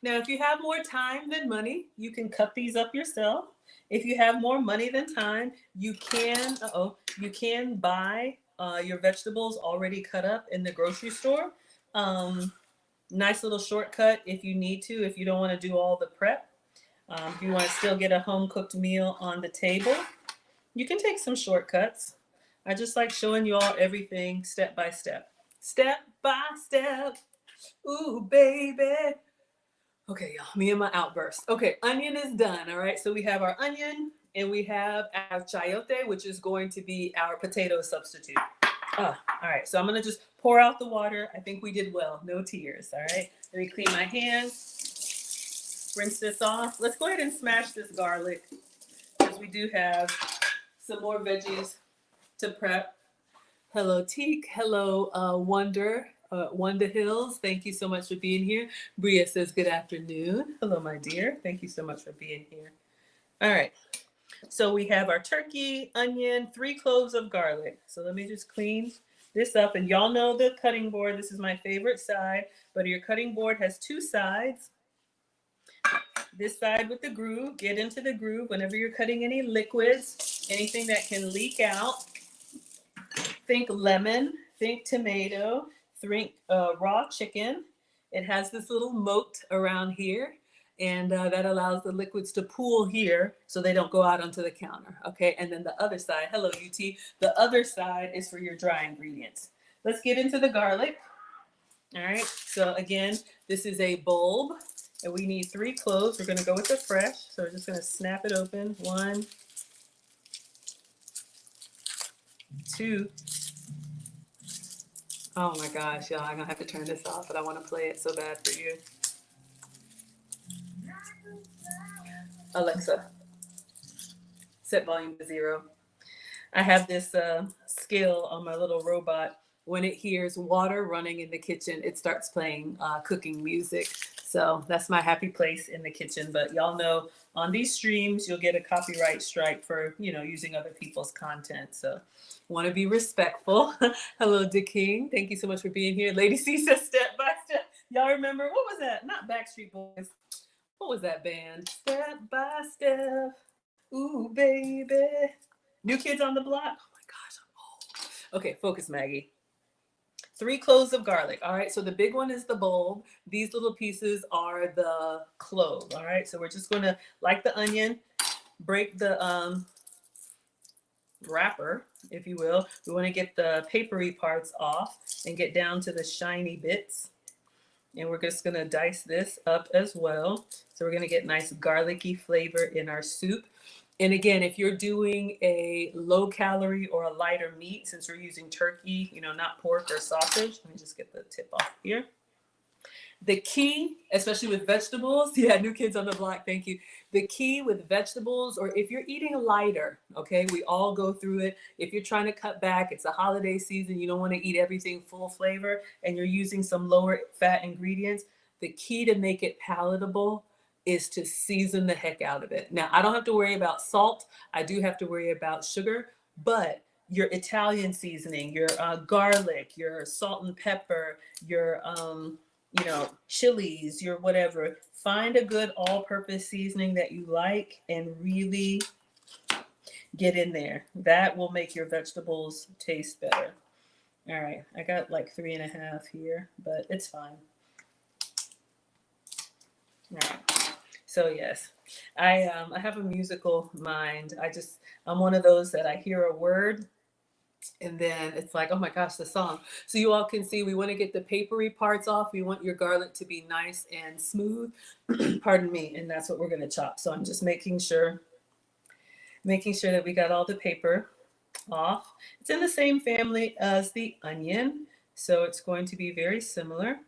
Speaker 3: Now, if you have more time than money, you can cut these up yourself. If you have more money than time, you can buy your vegetables already cut up in the grocery store. Nice little shortcut if you need to, if you don't want to do all the prep. If you want to still get a home-cooked meal on the table, you can take some shortcuts. I just like showing you all everything step by step. Step by step. Ooh, baby. Okay, y'all, me and my outburst. Okay, onion is done, all right? So we have our onion, and we have our chayote, which is going to be our potato substitute. All right, so I'm going to just pour out the water. I think we did well. No tears, all right? Let me clean my hands. Rinse this off. Let's go ahead and smash this garlic because we do have some more veggies to prep. Hello, Teak. Hello, Wonder Hills. Thank you so much for being here. Bria says good afternoon. Hello, my dear. Thank you so much for being here. All right. So we have our turkey, onion, 3 cloves of garlic. So let me just clean this up. And y'all know the cutting board. This is my favorite side. But your cutting board has 2 sides. This side with the groove. Get into the groove whenever you're cutting any liquids, anything that can leak out. Think lemon, think tomato, think raw chicken. It has this little moat around here. And that allows the liquids to pool here so they don't go out onto the counter, okay? And then the other side, hello, UT, the other side is for your dry ingredients. Let's get into the garlic. All right, so again, this is a bulb, and we need 3 cloves. We're gonna go with the fresh, so we're just gonna snap it open. 1, 2. Oh my gosh, y'all, I'm gonna have to turn this off, but I wanna play it so bad for you. Alexa, set volume to 0. I have this skill on my little robot
Speaker 1: when it hears water running in the kitchen, it starts playing cooking music. So that's my happy place in the kitchen. But y'all know on these streams, you'll get a copyright strike for, using other people's content. So want to be respectful. Hello, Dick King. Thank you so much for being here. Lady C says step by step. Y'all remember, what was that? Not Backstreet Boys. What was that band? Step by step. Ooh, baby. New Kids on the Block. Oh my gosh, I'm old. Okay, focus, Maggie. 3 cloves of garlic. All right, so the big one is the bulb. These little pieces are the clove. All right, so we're just going to, like the onion, break the wrapper, if you will. We want to get the papery parts off and get down to the shiny bits. And we're just going to dice this up as well. So we're going to get nice garlicky flavor in our soup. And again, if you're doing a low calorie or a lighter meat, since we're using turkey, not pork or sausage, let me just get the tip off here. The key, especially with vegetables, New Kids on the Block, thank you. The key with vegetables, or if you're eating lighter, okay, we all go through it. If you're trying to cut back, it's a holiday season, you don't want to eat everything full flavor, and you're using some lower fat ingredients, the key to make it palatable is to season the heck out of it. Now, I don't have to worry about salt. I do have to worry about sugar, but your Italian seasoning, your garlic, your salt and pepper, your chilies, your whatever. Find a good all-purpose seasoning that you like and really get in there. That will make your vegetables taste better. All right, I got like 3.5 here, but it's fine. All right. So yes, I have a musical mind. I'm one of those that I hear a word and then it's like, oh my gosh, the song. So you all can see we want to get the papery parts off. We want your garlic to be nice and smooth. Pardon me. And that's what we're going to chop. So I'm just making sure that we got all the paper off. It's in the same family as the onion, so it's going to be very similar.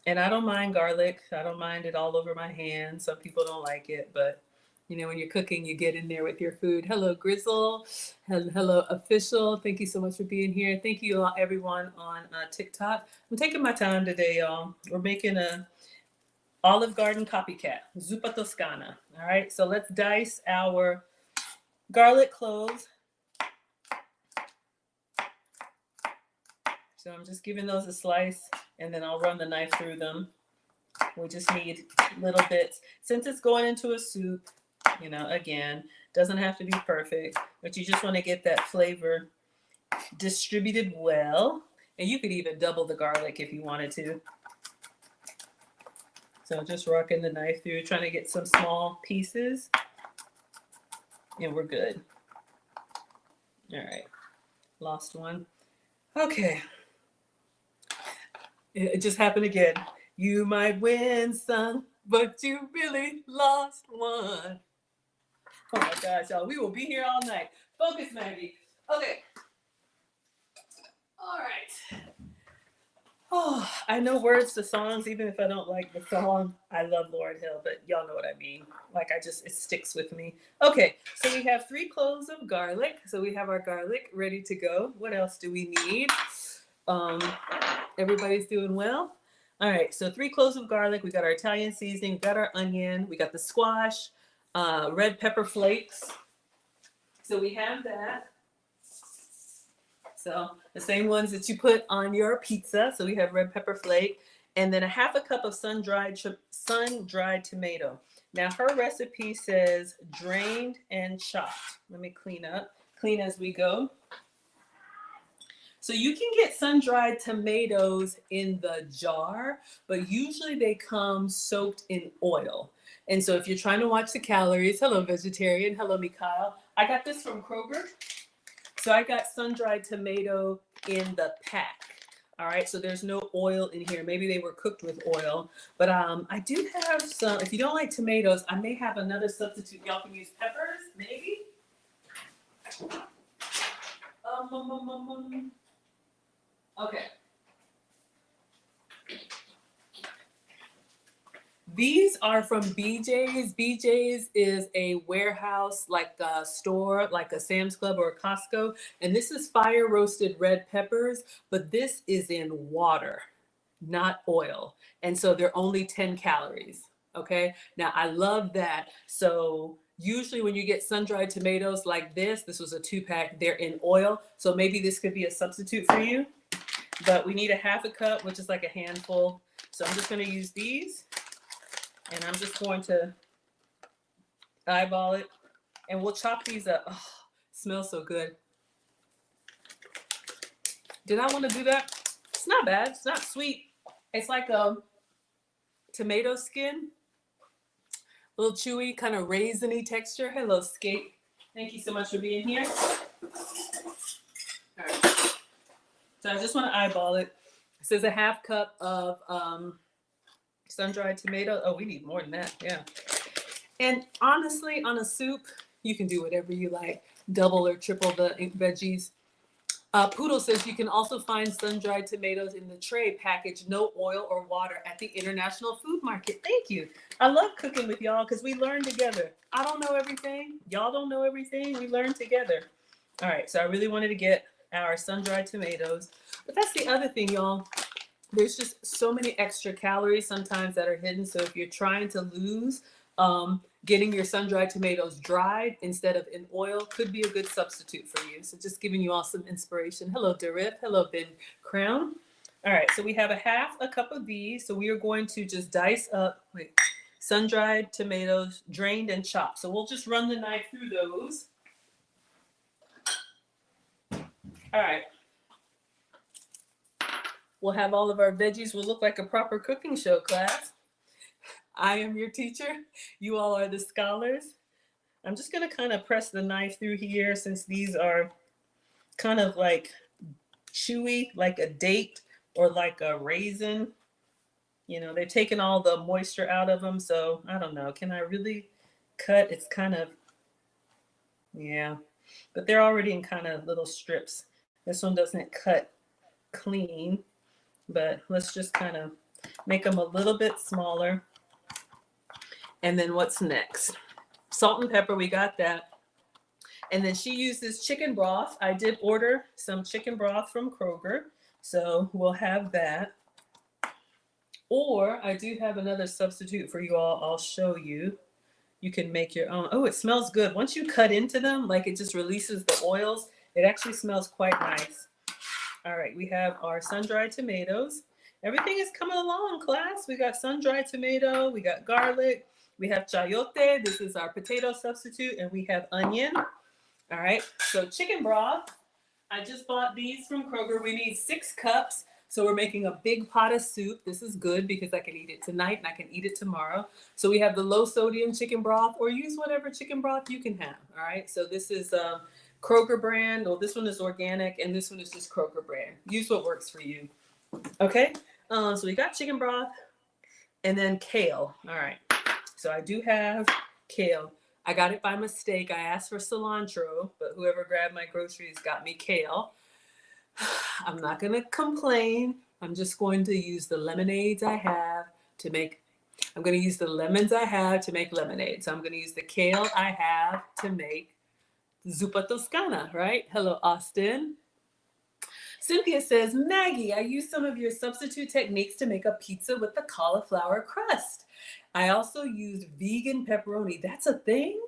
Speaker 1: And I don't mind garlic. I don't mind it all over my hands. Some people don't like it, but when you're cooking, you get in there with your food. Hello, Grizzle. Hello, Official. Thank you so much for being here. Thank you, everyone on TikTok. I'm taking my time today, y'all. We're making a Olive Garden copycat, Zuppa Toscana. All right, so let's dice our garlic cloves. So I'm just giving those a slice, and then I'll run the knife through them. We just need little bits. Since it's going into a soup, again, doesn't have to be perfect, but you just want to get that flavor distributed well. And you could even double the garlic if you wanted to. So just rocking the knife through, trying to get some small pieces. And we're good. All right. Lost one. Okay. It just happened again. You might win some, but you really lost one. Oh my gosh, y'all. We will be here all night. Focus, Maggie. Okay. All right. Oh, I know words to songs, even if I don't like the song. I love Lauryn Hill, but y'all know what I mean. It sticks with me. Okay, so we have 3 cloves of garlic. So we have our garlic ready to go. What else do we need? Everybody's doing well? All right, so 3 cloves of garlic. We got our Italian seasoning, we got our onion, we got the squash, red pepper flakes. So we have that. So the same ones that you put on your pizza. So we have red pepper flake, and then a 1/2 cup of sun-dried tomato. Now her recipe says drained and chopped. Let me clean as we go. So you can get sun-dried tomatoes in the jar, but usually they come soaked in oil. And so if you're trying to watch the calories, hello vegetarian, hello Mikhail. I got this from Kroger. So I got sun-dried tomato in the pack. All right, so there's no oil in here. Maybe they were cooked with oil, but I do have some. If you don't like tomatoes, I may have another substitute. Y'all can use peppers, maybe. Okay. These are from BJ's. BJ's is a warehouse, like a store, like a Sam's Club or a Costco. And this is fire roasted red peppers, but this is in water, not oil. And so they're only 10 calories. Okay. Now I love that. So usually when you get sun-dried tomatoes like this was a 2-pack, they're in oil. So maybe this could be a substitute for you. But we need a half a cup, which is like a handful. So I'm just going to use these. And I'm just going to eyeball it. And we'll chop these up. Oh, smells so good. Did I want to do that? It's not bad. It's not sweet. It's like a tomato skin. A little chewy, kind of raisiny texture. Hello, Skate. Thank you so much for being here. All right. So I just want to eyeball it. It says a half cup of sun-dried tomato. Oh, we need more than that. Yeah. And honestly, on a soup, you can do whatever you like. Double or triple the veggies. Poodle says you can also find sun-dried tomatoes in the tray package, no oil or water at the International Food Market. Thank you. I love cooking with y'all because we learn together. I don't know everything. Y'all don't know everything. We learn together. All right. So I really wanted to get our sun-dried tomatoes. But that's the other thing, y'all. There's just so many extra calories sometimes that are hidden. So if you're trying to lose, getting your sun-dried tomatoes dried instead of in oil could be a good substitute for you. So just giving you all some inspiration. Hello, Darip. Hello, Ben Crown. All right, so we have a half a cup of these. So we are going to just dice up sun-dried tomatoes, drained and chopped. So we'll just run the knife through those. All right. We'll have all of our veggies. We'll look like a proper cooking show class. I am your teacher. You all are the scholars. I'm just going to kind of press the knife through here since these are kind of like chewy, like a date or like a raisin. You know, they've taken all the moisture out of them. So I don't know. Can I really cut? It's kind of, yeah, but they're already in kind of little strips. This one doesn't cut clean, but let's just kind of make them a little bit smaller. And then what's next? Salt and pepper, we got that. And then she uses chicken broth. I did order some chicken broth from Kroger, so we'll have that. Or I do have another substitute for you all. I'll show you. You can make your own. Oh, it smells good. Once you cut into them, like it just releases the oils, it actually smells quite nice. All right, we have our sun-dried tomatoes. Everything is coming along, class. We got sun-dried tomato, we got garlic, we have chayote. This is our potato substitute, and we have onion. All right, so chicken broth. I just bought these from Kroger. We need 6 cups. So we're making a big pot of soup. This is good because I can eat it tonight and I can eat it tomorrow. So we have the low sodium chicken broth, or use whatever chicken broth you can have. All right, so this is Kroger brand. Well, this one is organic and this one is just Kroger brand. Use what works for you. Okay, so we got chicken broth and then kale. All right, so I do have kale. I got it by mistake. I asked for cilantro, but whoever grabbed my groceries got me kale. I'm not going to complain. I'm just going to use the lemonades I have to make, I'm going to use the lemons I have to make lemonade. So I'm going to use the kale I have to make Zuppa Toscana, right? Hello, Austin. Cynthia says, Maggie, I used some of your substitute techniques to make a pizza with the cauliflower crust. I also used vegan pepperoni. That's a thing?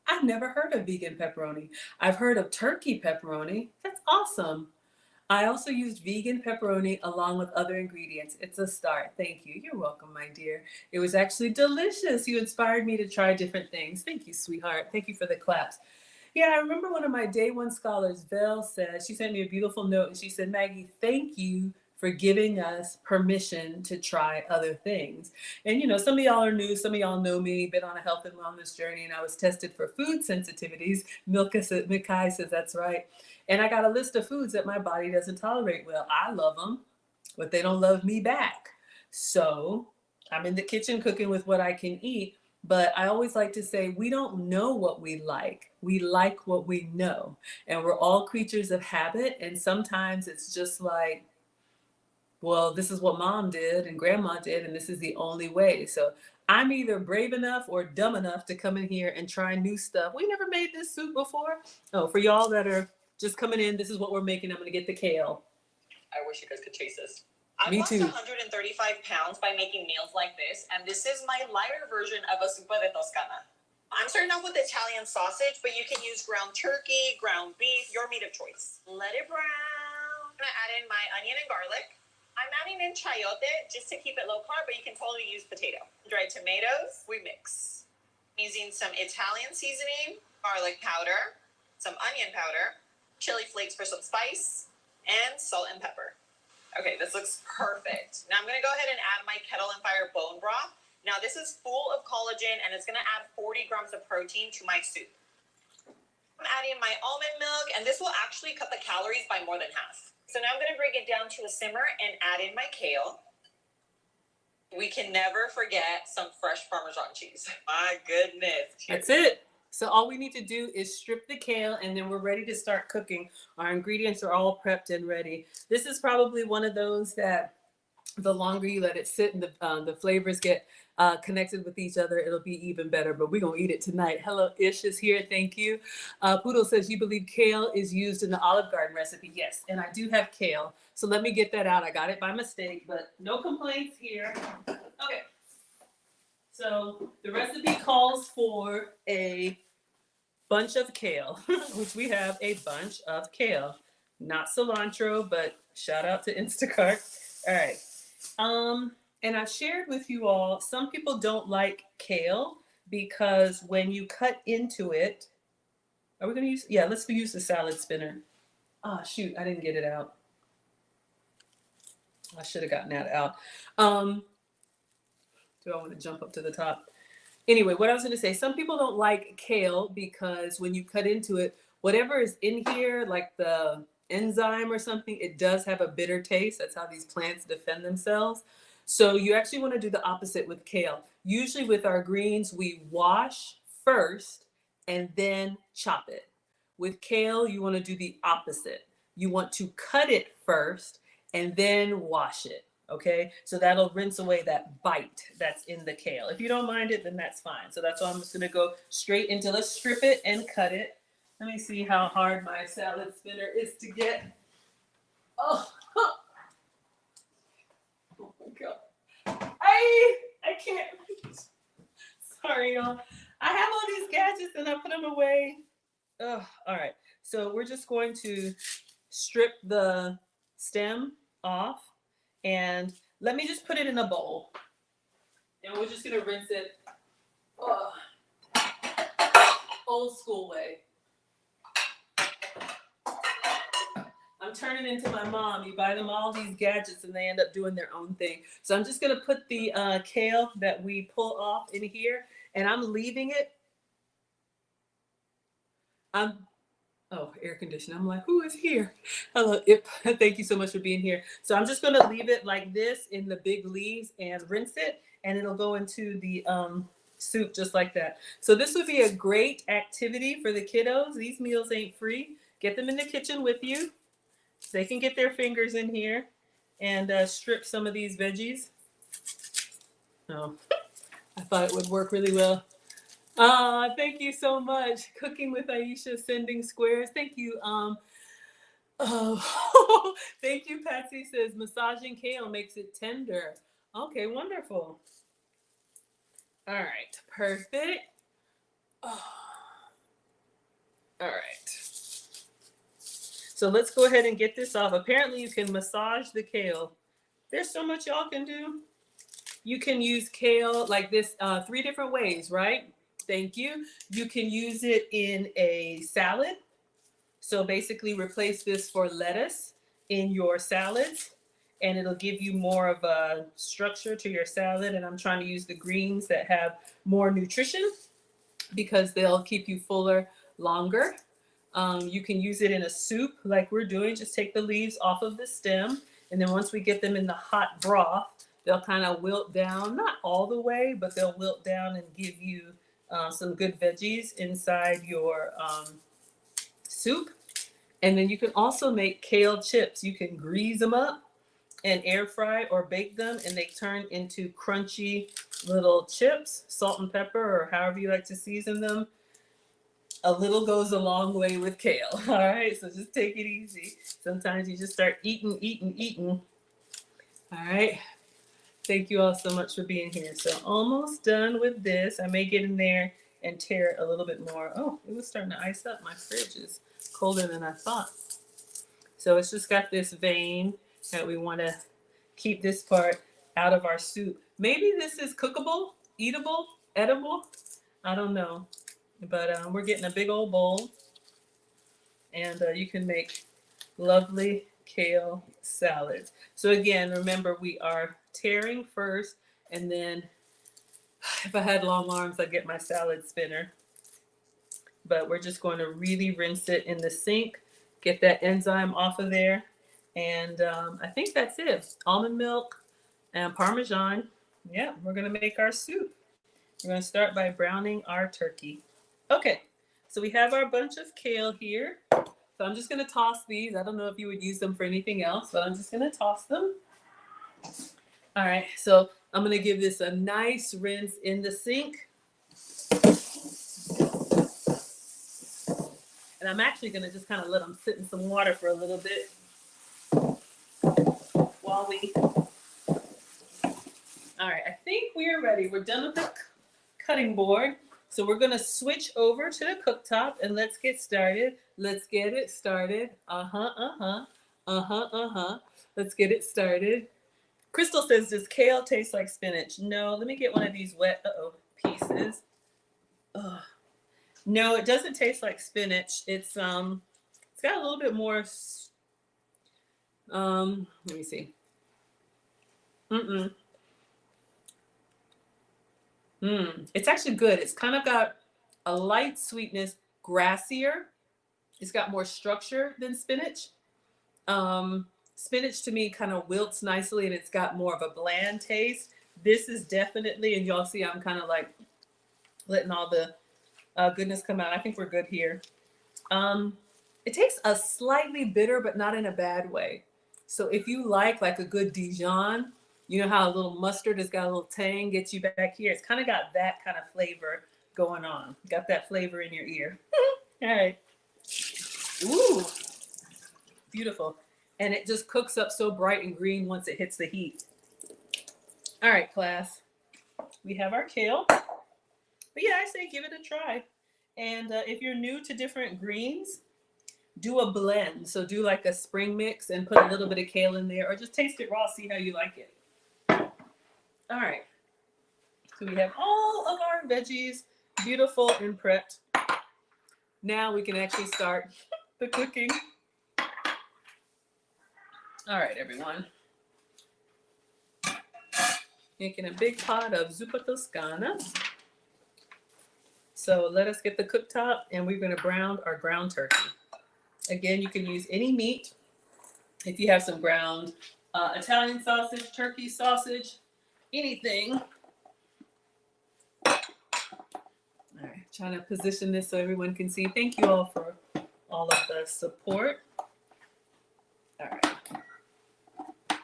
Speaker 1: I've never heard of vegan pepperoni. I've heard of turkey pepperoni. That's awesome. I also used vegan pepperoni along with other ingredients. It's a start. Thank you. You're welcome, my dear. It was actually delicious. You inspired me to try different things. Thank you, sweetheart. Thank you for the claps. Yeah, I remember one of my day one scholars, Vel, said, she sent me a beautiful note and she said, Maggie, thank you for giving us permission to try other things. And, you know, some of y'all are new. Some of y'all know me, been on a health and wellness journey, and I was tested for food sensitivities. Mikai says that's right. And I got a list of foods that my body doesn't tolerate well. I love them, but they don't love me back. So I'm in the kitchen cooking with what I can eat. But I always like to say, we don't know what we like. We like what we know. And we're all creatures of habit. And sometimes it's just like, well, this is what mom did and grandma did, and this is the only way. So I'm either brave enough or dumb enough to come in here and try new stuff. We never made this soup before. Oh, for y'all that are just coming in, this is what we're making. I'm gonna get the kale.
Speaker 2: I wish you guys could chase this. I've
Speaker 1: Me
Speaker 2: lost
Speaker 1: too.
Speaker 2: 135 pounds by making meals like this, and this is my lighter version of a Zuppa Toscana. I'm starting off with Italian sausage, but you can use ground turkey, ground beef, your meat of choice. Let it brown. I'm gonna add in my onion and garlic. I'm adding in chayote just to keep it low carb, but you can totally use potato. Dried tomatoes, we mix. I'm using some Italian seasoning, garlic powder, some onion powder, chili flakes for some spice, and salt and pepper. Okay, this looks perfect. Now I'm gonna go ahead and add my kettle and fire bone broth. Now this is full of collagen and it's gonna add 40 grams of protein to my soup. I'm adding my almond milk and this will actually cut the calories by more than half. So now I'm gonna bring it down to a simmer and add in my kale. We can never forget some fresh Parmesan cheese. My goodness.
Speaker 1: That's it. So all we need to do is strip the kale and then we're ready to start cooking. Our ingredients are all prepped and ready. This is probably one of those that the longer you let it sit and the flavors get connected with each other, it'll be even better. But we're going to eat it tonight. Hello, Ish is here. Thank you. Poodle says, you believe kale is used in the Olive Garden recipe? Yes, and I do have kale. So let me get that out. I got it by mistake, but no complaints here. Okay. So the recipe calls for a bunch of kale, which we have a bunch of kale. Not cilantro, but shout out to Instacart. All right. And I shared with you all, some people don't like kale because when you cut into it, are we going to use, yeah, let's use the salad spinner. Oh, shoot, I didn't get it out. I should have gotten that out. Do I want to jump up to the top? Anyway, what I was going to say, some people don't like kale because when you cut into it, whatever is in here, like the enzyme or something, it does have a bitter taste. That's how these plants defend themselves. So you actually want to do the opposite with kale. Usually with our greens, we wash first and then chop it. With kale, you want to do the opposite. You want to cut it first and then wash it. Okay, so that'll rinse away that bite that's in the kale. If you don't mind it, then that's fine. So that's why I'm just gonna go straight into, let's strip it and cut it. Let me see how hard my salad spinner is to get. Oh, oh my God. I can't. Sorry, y'all. I have all these gadgets and I put them away. Oh, all right. So we're just going to strip the stem off. And let me just put it in a bowl. And we're just going to rinse it old school way. I'm turning into my mom. You buy them all these gadgets and they end up doing their own thing. So I'm just going to put the kale that we pull off in here. And I'm leaving it. Oh, air conditioning. I'm like, who is here? Hello, Ip. Thank you so much for being here. So I'm just going to leave it like this in the big leaves and rinse it. And it'll go into the soup just like that. So this would be a great activity for the kiddos. These meals ain't free. Get them in the kitchen with you. So they can get their fingers in here and strip some of these veggies. Oh, I thought it would work really well. Thank you so much. Cooking with Aisha, sending squares. Thank you. Oh, thank you. Patsy says massaging kale makes it tender. Okay, wonderful. All right, perfect. Oh. All right. So let's go ahead and get this off. Apparently you can massage the kale. There's so much y'all can do. You can use kale like this 3 different ways, right? Thank you. You can use it in a salad. So basically replace this for lettuce in your salads and it'll give you more of a structure to your salad. And I'm trying to use the greens that have more nutrition because they'll keep you fuller longer. You can use it in a soup like we're doing. Just take the leaves off of the stem. And then once we get them in the hot broth, they'll kind of wilt down, not all the way, but they'll wilt down and give you some good veggies inside your soup. And then you can also make kale chips. You can grease them up
Speaker 3: and air fry or bake them, and they turn into crunchy little chips, salt and pepper, or however you like to season them. A little goes a long way with kale. All right, so just take it easy. Sometimes you just start eating, eating, eating. All right. Thank you all so much for being here. So almost done with this. I may get in there and tear it a little bit more. Oh, it was starting to ice up. My fridge is colder than I thought. So it's just got this vein that we want to keep this part out of our soup. Maybe this is cookable, eatable, edible. I don't know. But we're getting a big old bowl. And you can make lovely kale salads. So again, remember we are tearing first, and then if I had long arms, I'd get my salad spinner. But we're just going to really rinse it in the sink, get that enzyme off of there. And I think that's it. Almond milk and Parmesan. Yeah, we're going to make our soup. We're going to start by browning our turkey. Okay, so we have our bunch of kale here. So I'm just going to toss these. I don't know if you would use them for anything else, but I'm just going to toss them. All right, so I'm going to give this a nice rinse in the sink. And I'm actually going to just kind of let them sit in some water for a little bit while we... All right, I think we're ready. We're done with the cutting board. So we're going to switch over to the cooktop and let's get started. Let's get it started. Let's get it started. Crystal says, does kale taste like spinach? No, let me get one of these wet pieces. Ugh. No, it doesn't taste like spinach. It's got a little bit more. Let me see. It's actually good. It's kind of got a light sweetness, grassier. It's got more structure than spinach. Spinach to me kind of wilts nicely and it's got more of a bland taste. This is definitely, and y'all see I'm kind of like letting all the goodness come out. I think we're good here. It tastes a slightly bitter, but not in a bad way. So if you like a good Dijon, you know how a little mustard has got a little tang, gets you back here. It's kind of got that kind of flavor going on. Got that flavor in your ear. All right. Ooh, beautiful. And it just cooks up so bright and green once it hits the heat. All right, class. We have our kale. But yeah, I say give it a try. And if you're new to different greens, do a blend. So do like a spring mix and put a little bit of kale in there, or just taste it raw, see how you like it. All right. So we have all of our veggies beautiful and prepped. Now we can actually start the cooking. All right, everyone. Making a big pot of Zuppa Toscana. So let us get the cooktop and we're going to brown our ground turkey. Again, you can use any meat. If you have some ground Italian sausage, turkey sausage, anything. All right, trying to position this so everyone can see. Thank you all for all of the support. All right. All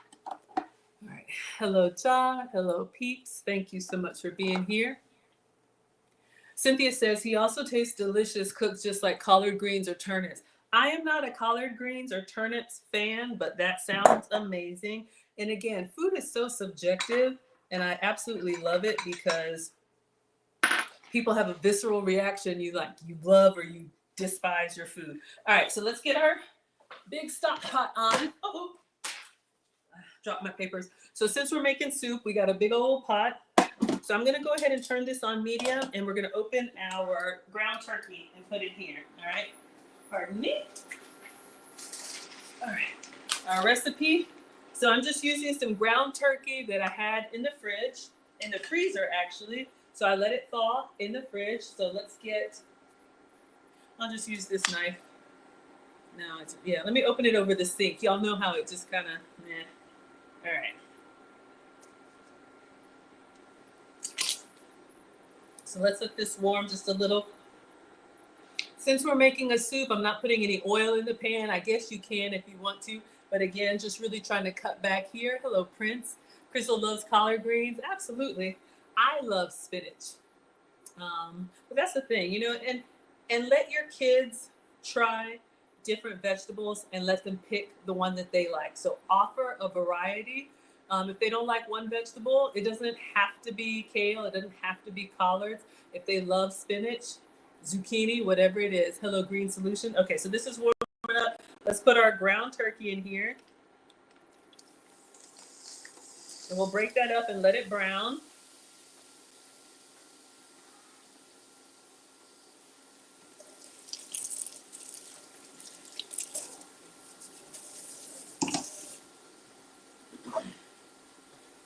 Speaker 3: right. Hello, Ja. Hello, peeps. Thank you so much for being here. Cynthia says he also tastes delicious cooked just like collard greens or turnips. I am not a collard greens or turnips fan, but that sounds amazing. And again, food is so subjective, and I absolutely love it because people have a visceral reaction. You love or you despise your food. All right, so let's get our big stock pot on. Oh, I dropped my papers. So since we're making soup, we got a big old pot. So I'm gonna go ahead and turn this on medium, and we're gonna open our ground turkey and put it here, all right? Pardon me. All right, our recipe. So I'm just using some ground turkey that I had in the fridge, in the freezer actually. So I let it thaw in the fridge. So let's get, I'll just use this knife. No, yeah, let me open it over the sink. Y'all know how it just kind of, meh. All right. So let's let this warm just a little. Since we're making a soup, I'm not putting any oil in the pan. I guess you can if you want to,
Speaker 1: But again, just really trying to cut back here. Hello, Prince. Crystal loves collard greens. Absolutely. I love spinach. But that's the thing, and let your kids try different vegetables and let them pick the one that they like. So offer a variety. If they don't like one vegetable, it doesn't have to be kale. It doesn't have to be collards. If they love spinach, zucchini, whatever it is. Hello, Green Solution. Okay, so this is warming up. Let's put our ground turkey in here. And we'll break that up and let it brown.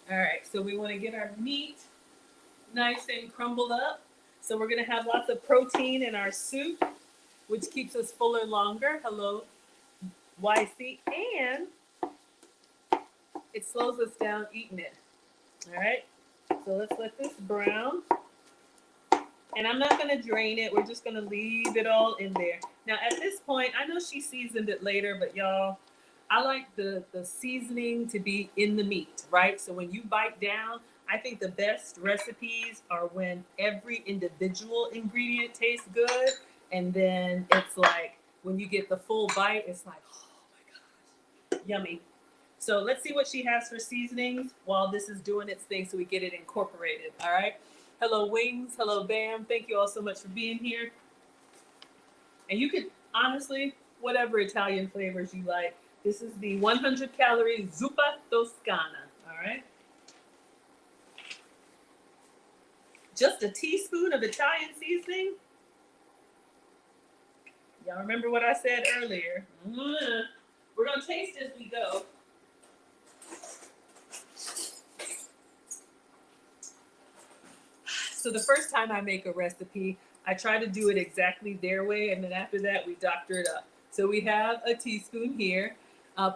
Speaker 1: All right, so we want to get our meat nice and crumbled up. So we're going to have lots of protein in our soup, which keeps us fuller longer. Hello, YC. And it slows us down eating it. All right, so let's let this brown. And I'm not going to drain it. We're just going to leave it all in there. Now, at this point, I know she seasoned it later, but y'all, I like the seasoning to be in the meat, right? So when you bite down, I think the best recipes are when every individual ingredient tastes good. And then it's like, when you get the full bite, it's like, oh my gosh, yummy. So let's see what she has for seasonings while this is doing its thing so we get it incorporated, all right? Hello, Wings. Hello, Bam. Thank you all so much for being here. And you could, honestly, whatever Italian flavors you like. This is the 100 calorie Zuppa Toscana, all right? Just a teaspoon of Italian seasoning. Y'all remember what I said earlier. We're gonna taste as we go. So the first time I make a recipe, I try to do it exactly their way, and then after that, we doctor it up. So we have a teaspoon here.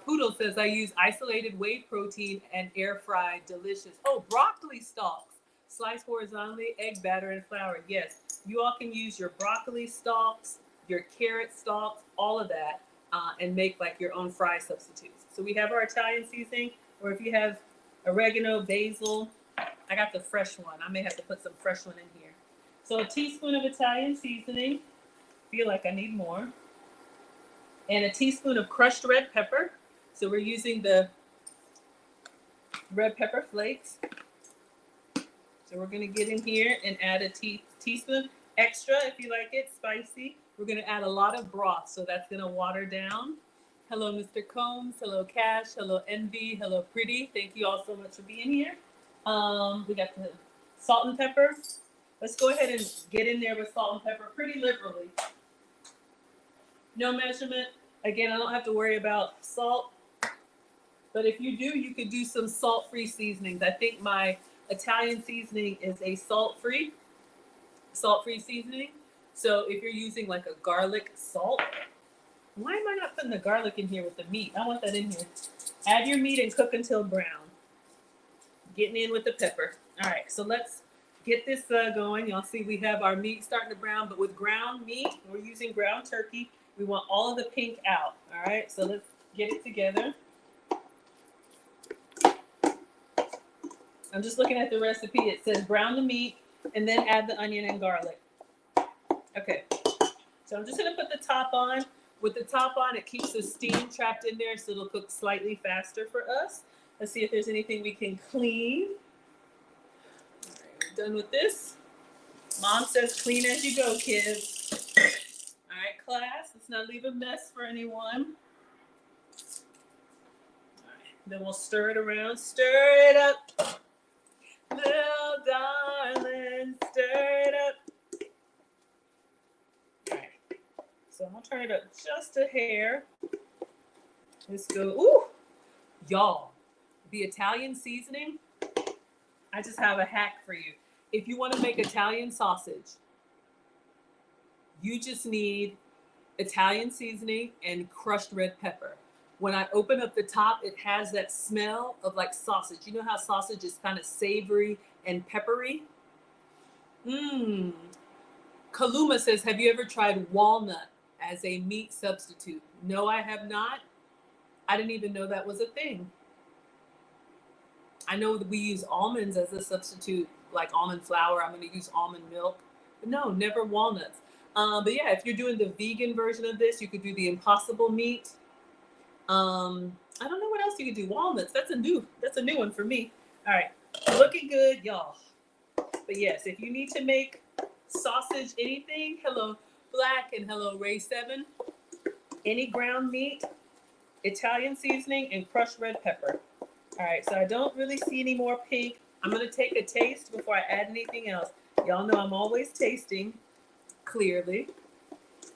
Speaker 1: Poodle says, I use isolated whey protein and air fried, delicious. Oh, broccoli stalks, sliced horizontally, egg batter and flour. Yes, you all can use your broccoli stalks, your carrot stalks, all of that, and make like your own fry substitutes. So we have our Italian seasoning, or if you have oregano, basil, I got the fresh one. I may have to put some fresh one in here. So a teaspoon of Italian seasoning. Feel like I need more. And a teaspoon of crushed red pepper. So we're using the red pepper flakes. So we're going to get in here and add a teaspoon extra if you like it spicy. We're going to add a lot of broth, so that's going to water down. Hello, Mr. Combs. Hello, Cash. Hello, Envy. Hello, Pretty. Thank you all so much for being here. We got the salt and pepper. Let's go ahead and get in there with salt and pepper pretty liberally. No measurement. Again, I don't have to worry about salt. But if you do, you could do some salt-free seasonings. I think my Italian seasoning is a salt-free seasoning. So if you're using like a garlic salt, why am I not putting the garlic in here with the meat? I want that in here. Add your meat and cook until brown. Getting in with the pepper. All right, so let's get this going. Y'all see we have our meat starting to brown, but with ground meat, we're using ground turkey. We want all of the pink out. All right, so let's get it together. I'm just looking at the recipe. It says brown the meat and then add the onion and garlic. Okay, so I'm just gonna put the top on. With the top on, it keeps the steam trapped in there, so it'll cook slightly faster for us. Let's see if there's anything we can clean. All right, we're done with this. Mom says clean as you go, kids. All right, class, let's not leave a mess for anyone. All right, then we'll stir it around. Stir it up. Little darling, stir it up. All right, so I'll turn it up just a hair. Let's go. Ooh, y'all, the Italian seasoning, I just have a hack for you. If you want to make Italian sausage, you just need Italian seasoning and crushed red pepper. When I open up the top, it has that smell of like sausage. You know how sausage is kind of savory and peppery? Kaluma says, have you ever tried walnut as a meat substitute? No, I have not. I didn't even know that was a thing. I know that we use almonds as a substitute, like almond flour. I'm going to use almond milk. But no, never walnuts. But yeah, if you're doing the vegan version of this, you could do the impossible meat. I don't know what else you could do. Walnuts. That's a new one for me. All right, looking good, y'all. But yes, if you need to make sausage, anything, hello Black and hello Ray 7. Any ground meat, Italian seasoning, and crushed red pepper. All right, so I don't really see any more pink. I'm gonna take a taste before I add anything else. Y'all know I'm always tasting, clearly.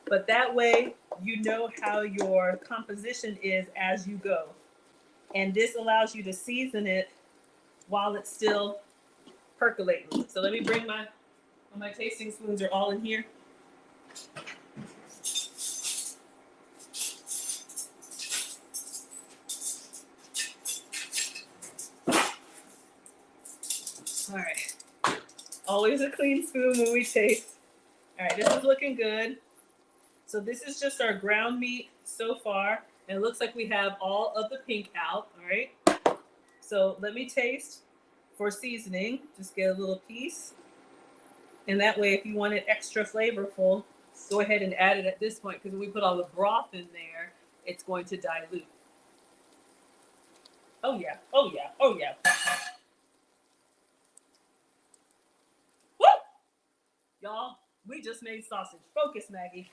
Speaker 1: But that way, you know how your composition is as you go. And this allows you to season it while it's still percolating. So let me bring my tasting spoons are all in here. All right. Always a clean spoon when we taste. All right, this is looking good. So this is just our ground meat so far. And it looks like we have all of the pink out, all right? So let me taste for seasoning. Just get a little piece. And that way, if you want it extra flavorful, go ahead and add it at this point, because when we put all the broth in there, it's going to dilute. Oh yeah, oh yeah, oh yeah. Woo! Y'all, we just made sausage. Focus, Maggie.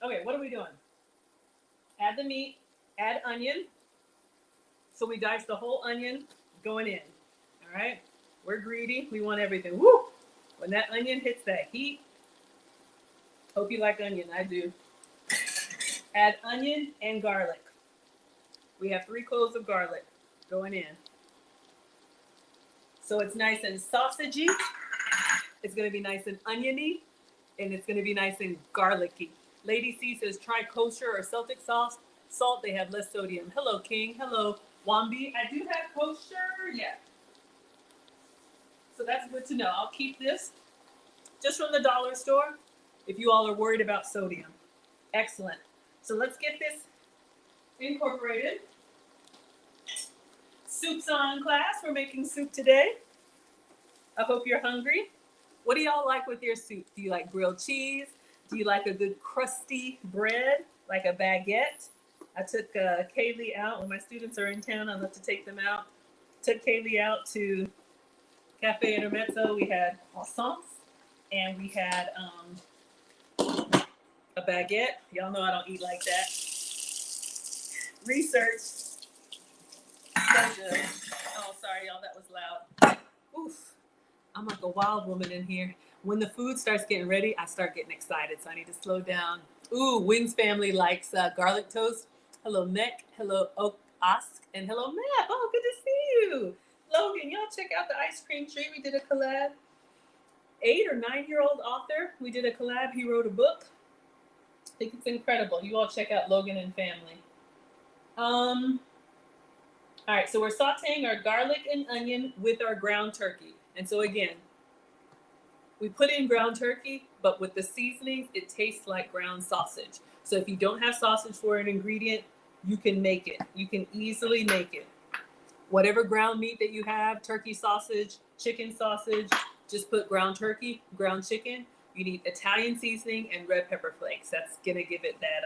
Speaker 1: Okay, what are we doing? Add the meat, add onion. So we dice the whole onion going in, all right? We're greedy, we want everything. Woo! When that onion hits that heat, hope you like onion, I do. Add onion and garlic. We have 3 cloves of garlic going in. So it's nice and sausagey. It's gonna be nice and oniony, and it's gonna be nice and garlicky. Lady C says, try kosher or Celtic sauce. Salt, they have less sodium. Hello, King. Hello, Wambi. I do have kosher, yeah. So that's good to know. I'll keep this just from the dollar store if you all are worried about sodium. Excellent. So let's get this incorporated. Soup's on, class. We're making soup today. I hope you're hungry. What do y'all like with your soup? Do you like grilled cheese? Do you like a good crusty bread, like a baguette? I took Kaylee out. When my students are in town, I love to take them out. Took Kaylee out to Cafe Intermezzo. We had croissants and we had a baguette. Y'all know I don't eat like that. Research. So good. Oh, sorry, y'all, that was loud. Oof. I'm like a wild woman in here. When the food starts getting ready, I start getting excited, so I need to slow down. Ooh, Wings family likes garlic toast. Hello, Neck. Hello, Ask. And hello, Matt. Oh, good to see you. Logan, y'all check out the ice cream tree. We did a collab. 8 or 9-year-old author. We did a collab. He wrote a book. I think it's incredible. You all check out Logan and family. All right, so we're sauteing our garlic and onion with our ground turkey. And so again, we put in ground turkey, but with the seasonings, it tastes like ground sausage. So if you don't have sausage for an ingredient, you can make it. You can easily make it. Whatever ground meat that you have, turkey sausage, chicken sausage, just put ground turkey, ground chicken. You need Italian seasoning and red pepper flakes. That's gonna give it that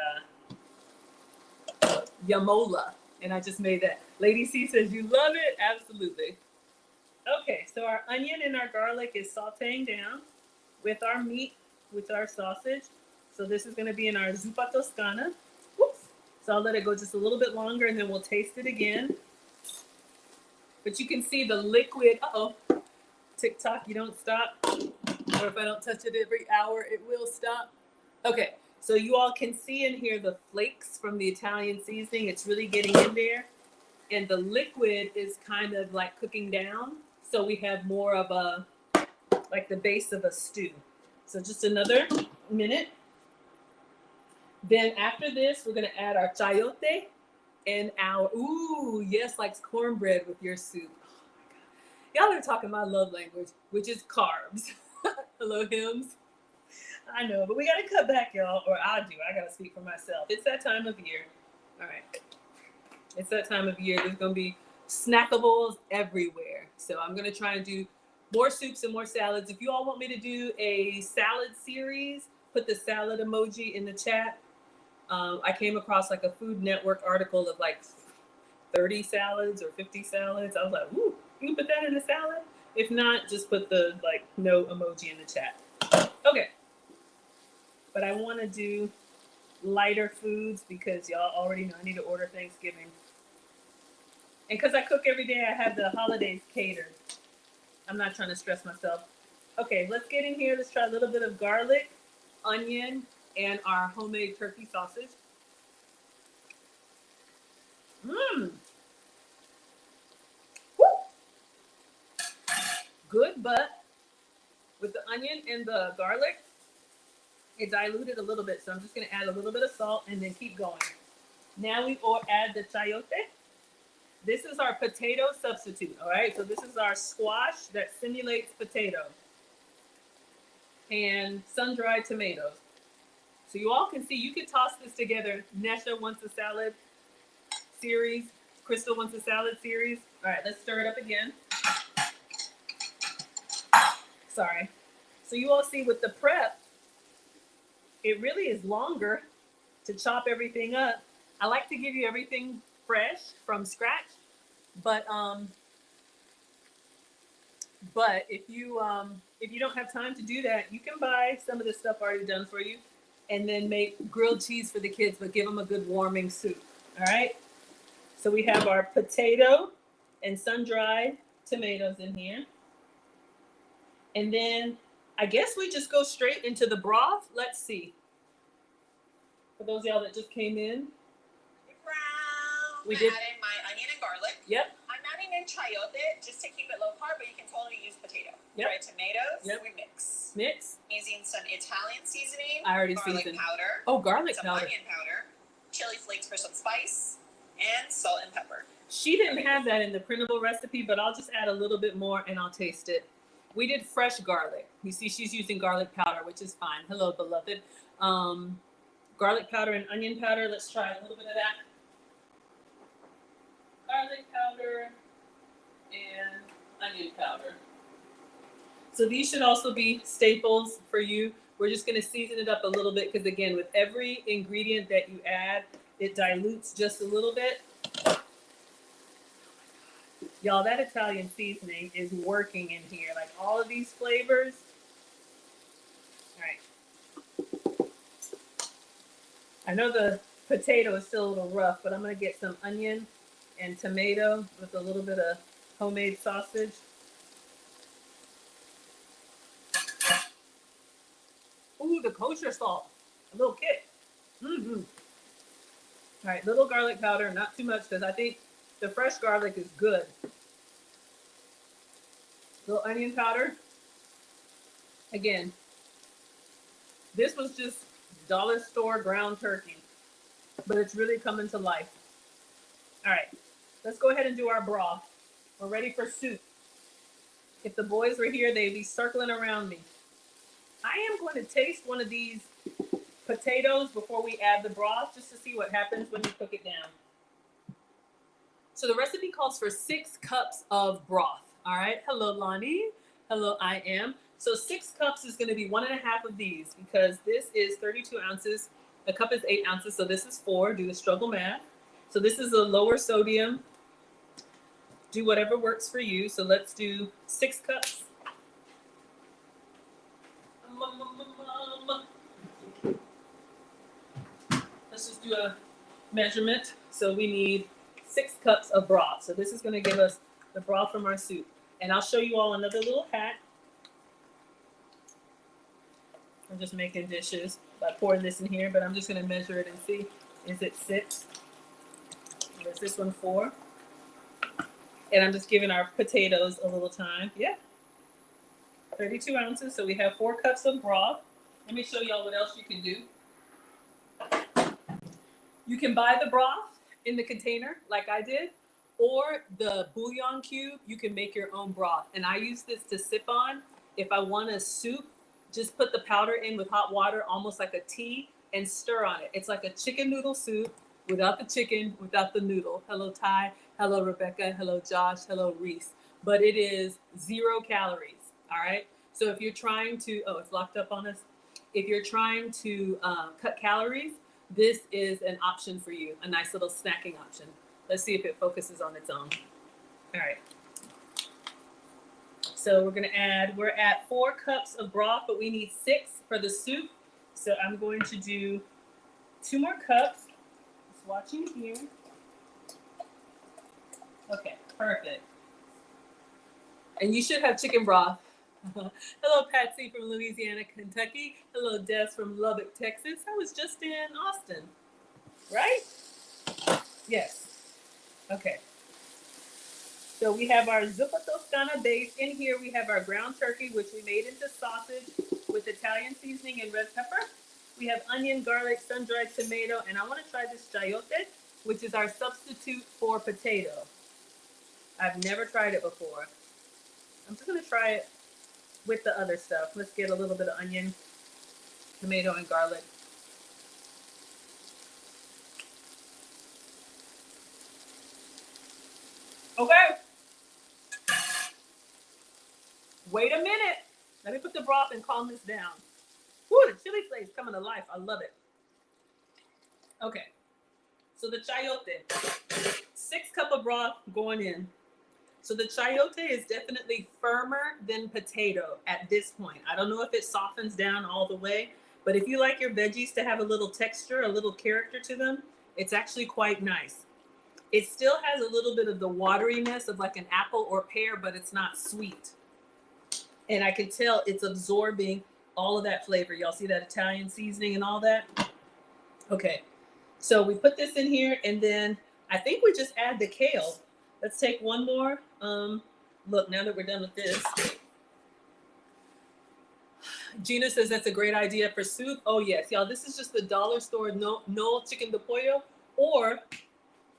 Speaker 1: yamola. And I just made that. Lady C says, you love it? Absolutely. Okay, so our onion and our garlic is sauteing down with our meat, with our sausage. So this is gonna be in our Zuppa Toscana. Whoops. So I'll let it go just a little bit longer and then we'll taste it again. But you can see the liquid, TikTok, you don't stop. Or if I don't touch it every hour, it will stop. Okay, so you all can see in here the flakes from the Italian seasoning. It's really getting in there. And the liquid is kind of like cooking down. So we have more of a, like the base of a stew. So just another minute. Then after this, we're gonna add our chayote and our, ooh, yes, like cornbread with your soup. Oh my God. Y'all are talking my love language, which is carbs. Hello, hymns. I know, but we gotta cut back, y'all, or I do. I gotta speak for myself. It's that time of year. All right. It's that time of year. There's going to be snackables everywhere. So I'm going to try and do more soups and more salads. If you all want me to do a salad series, put the salad emoji in the chat. I came across like a Food Network article of like 30 salads or 50 salads. I was like, ooh, you can put that in a salad? If not, just put the like no emoji in the chat. Okay. But I want to do lighter foods because y'all already know I need to order Thanksgiving. And because I cook every day, I have the holidays catered. I'm not trying to stress myself. Okay, let's get in here. Let's try a little bit of garlic, onion, and our homemade turkey sausage. Mmm. Good, but with the onion and the garlic, it diluted a little bit. So I'm just going to add a little bit of salt and then keep going. Now we will add the chayote. This is our potato substitute, all right? So this is our squash that simulates potato and sun-dried tomatoes. So you all can see, you can toss this together. Nesha wants a salad series. Crystal wants a salad series. All right, let's stir it up again. Sorry. So you all see with the prep, it really is longer to chop everything up. I like to give you everything fresh from scratch, but if you don't have time to do that, you can buy some of the stuff already done for you, and then make grilled cheese for the kids, but give them a good warming soup. All right. So we have our potato and sun-dried tomatoes in here, and then I guess we just go straight into the broth. Let's see. For those of y'all that just came in, we did.
Speaker 2: Add in my onion and garlic.
Speaker 1: Yep.
Speaker 2: I'm adding in chayote just to keep it low carb, but you can totally use potato.
Speaker 1: Yep.
Speaker 2: Dried tomatoes.
Speaker 1: Yep.
Speaker 2: We mix.
Speaker 1: Using
Speaker 2: some Italian seasoning.
Speaker 1: I already
Speaker 2: garlic
Speaker 1: seasoned.
Speaker 2: powder.
Speaker 1: Oh, garlic
Speaker 2: some
Speaker 1: powder.
Speaker 2: Onion powder. Chili flakes for some spice, and salt and pepper.
Speaker 1: She didn't have that in the printable recipe, but I'll just add a little bit more and I'll taste it. We did fresh garlic. You see, she's using garlic powder, which is fine. Hello, beloved. Garlic powder and onion powder. Let's try a little bit of that. Garlic powder and onion powder. So these should also be staples for you. We're just going to season it up a little bit because, again, with every ingredient that you add, it dilutes just a little bit. Y'all, that Italian seasoning is working in here. Like all of these flavors. All right. I know the potato is still a little rough, but I'm going to get some onion and tomato with a little bit of homemade sausage. Ooh, the kosher salt. A little kick. Mm-hmm. All right, little garlic powder, not too much because I think the fresh garlic is good. Little onion powder. Again, this was just dollar store ground turkey, but it's really coming to life. All right, let's go ahead and do our broth. We're ready for soup. If the boys were here, they'd be circling around me. I am going to taste one of these potatoes before we add the broth, just to see what happens when you cook it down. So the recipe calls for 6 cups of broth. All right. Hello, Lonnie. Hello, I am. So 6 cups is going to be 1.5 of these because this is 32 ounces. A cup is 8 ounces. So this is 4. Do the struggle math. So this is a lower sodium. Do whatever works for you. So let's do 6 cups. Let's just do a measurement. So we need 6 cups of broth. So this is going to give us the broth from our soup. And I'll show you all another little hack. I'm just making dishes by pouring this in here, but I'm just going to measure it and see. Is it 6? Or is this one 4? And I'm just giving our potatoes a little time. Yeah. 32 ounces. So we have 4 cups of broth. Let me show y'all what else you can do. You can buy the broth in the container like I did, or the bouillon cube. You can make your own broth. And I use this to sip on. If I want a soup, just put the powder in with hot water, almost like a tea, and stir on it. It's like a chicken noodle soup without the chicken, without the noodle. Hello, Ty. Hello, Rebecca. Hello, Josh. Hello, Reese. But it is 0 calories. All right. So if you're trying to, oh, it's locked up on us. If you're trying to cut calories, this is an option for you, a nice little snacking option. Let's see if it focuses on its own. All right. So we're at 4 cups of broth, but we need 6 for the soup. So I'm going to do 2 more cups. Just watching here. Okay, perfect. And you should have chicken broth. Hello, Patsy from Louisiana, Kentucky. Hello, Des from Lubbock, Texas. I was just in Austin, right? Yes. Okay. So we have our Zuppa Toscana base. In here, we have our ground turkey, which we made into sausage with Italian seasoning and red pepper. We have onion, garlic, sun-dried tomato, and I want to try this chayote, which is our substitute for potato. I've never tried it before. I'm just going to try it with the other stuff. Let's get a little bit of onion, tomato, and garlic. Okay. Wait a minute. Let me put the broth and calm this down. Woo, the chili flakes coming to life. I love it. Okay. So the chayote, 6 cups of broth going in. So the chayote is definitely firmer than potato at this point. I don't know if it softens down all the way, but if you like your veggies to have a little texture, a little character to them, it's actually quite nice. It still has a little bit of the wateriness of like an apple or pear, but it's not sweet. And I can tell it's absorbing all of that flavor. Y'all see that Italian seasoning and all that? Okay, so we put this in here, and then I think we just add the kale. Let's take one more. Look, now that we're done with this. Gina says that's a great idea for soup. Oh yes, y'all, this is just the dollar store no chicken de pollo, or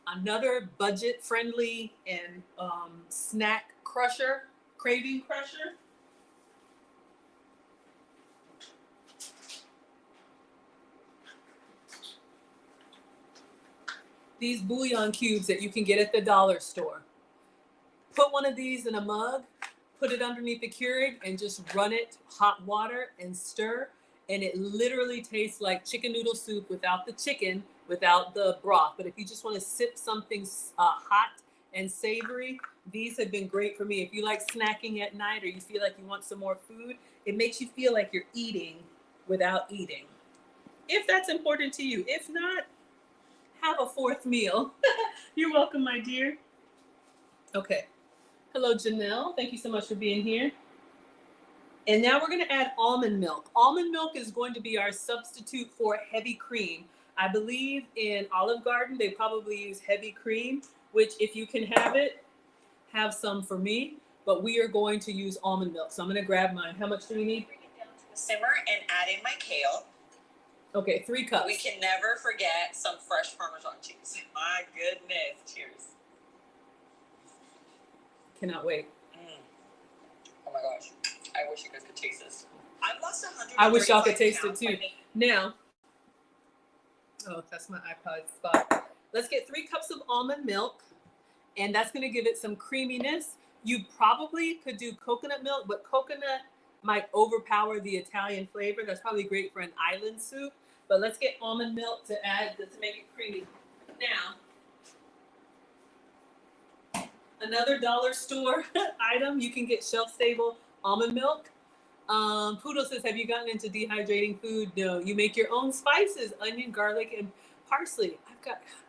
Speaker 1: another budget-friendly and snack crusher, craving crusher. These bouillon cubes that you can get at the dollar store. Put one of these in a mug, put it underneath the Keurig, and just run it hot water and stir. And it literally tastes like chicken noodle soup without the chicken, without the broth. But if you just want to sip something hot and savory, these have been great for me. If you like snacking at night or you feel like you want some more food, it makes you feel like you're eating without eating. If that's important to you. If not, have a 4th meal. You're welcome, my dear. Okay. Hello, Janelle. Thank you so much for being here. And now we're going to add almond milk. Almond milk is going to be our substitute for heavy cream. I believe in Olive Garden, they probably use heavy cream, which if you can have it, have some for me. But we are going to use almond milk. So I'm going to grab mine. How much do we need?
Speaker 2: Bring it down to the simmer and add in my kale.
Speaker 1: Okay, 3 cups.
Speaker 2: We can never forget some fresh Parmesan cheese. My goodness. Cheers.
Speaker 1: Cannot wait.
Speaker 2: Oh my gosh. I wish you guys could taste this. I've lost 100.
Speaker 1: I wish y'all could taste it too. Now, oh, that's my iPod spot. Let's get 3 cups of almond milk, and that's going to give it some creaminess. You probably could do coconut milk, but coconut might overpower the Italian flavor. That's probably great for an island soup. But let's get almond milk to add to make it creamy. Now, another dollar store item, you can get shelf-stable almond milk. Poodle says, have you gotten into dehydrating food? No, you make your own spices, onion, garlic, and parsley.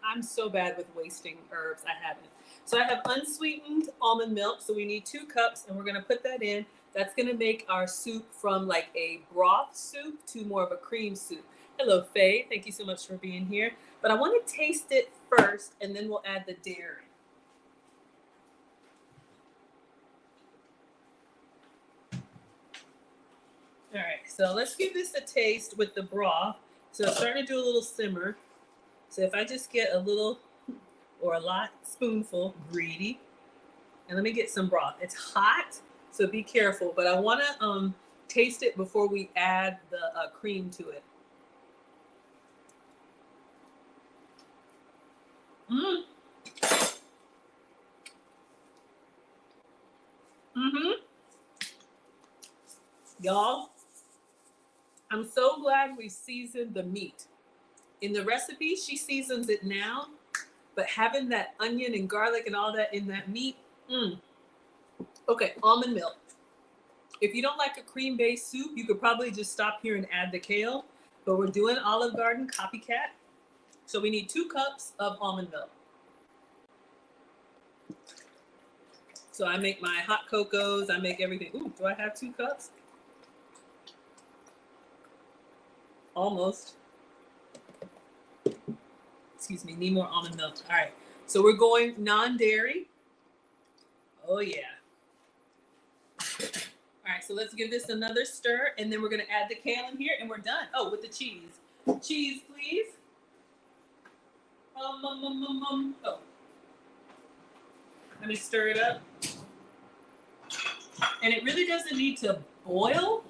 Speaker 1: I'm so bad with wasting herbs. I haven't. So I have unsweetened almond milk. So we need 2 cups, and we're going to put that in. That's going to make our soup from like a broth soup to more of a cream soup. Hello, Faye. Thank you so much for being here. But I want to taste it first, and then we'll add the dairy. All right, so let's give this a taste with the broth. So it's starting to do a little simmer. So if I just get a little or a lot spoonful, greedy, and let me get some broth. It's hot, so be careful, but I want to taste it before we add the cream to it.
Speaker 3: Mm. Mm-hmm. Y'all, I'm so glad we seasoned the meat. In the recipe, she seasons it now, but having that onion and garlic and all that in that meat, Okay, almond milk. If you don't like a cream-based soup, you could probably just stop here and add the kale, but we're doing Olive Garden copycat. So we need 2 cups of almond milk. So I make my hot cocos, I make everything. Ooh, do I have 2 cups? Almost. Excuse me, need more almond milk. All right, so we're going non-dairy. Oh yeah. All right, so let's give this another stir, and then we're gonna add the kale in here, and we're done. Oh, with the cheese. Cheese, please. Oh. Let me stir it up. And it really doesn't need to boil.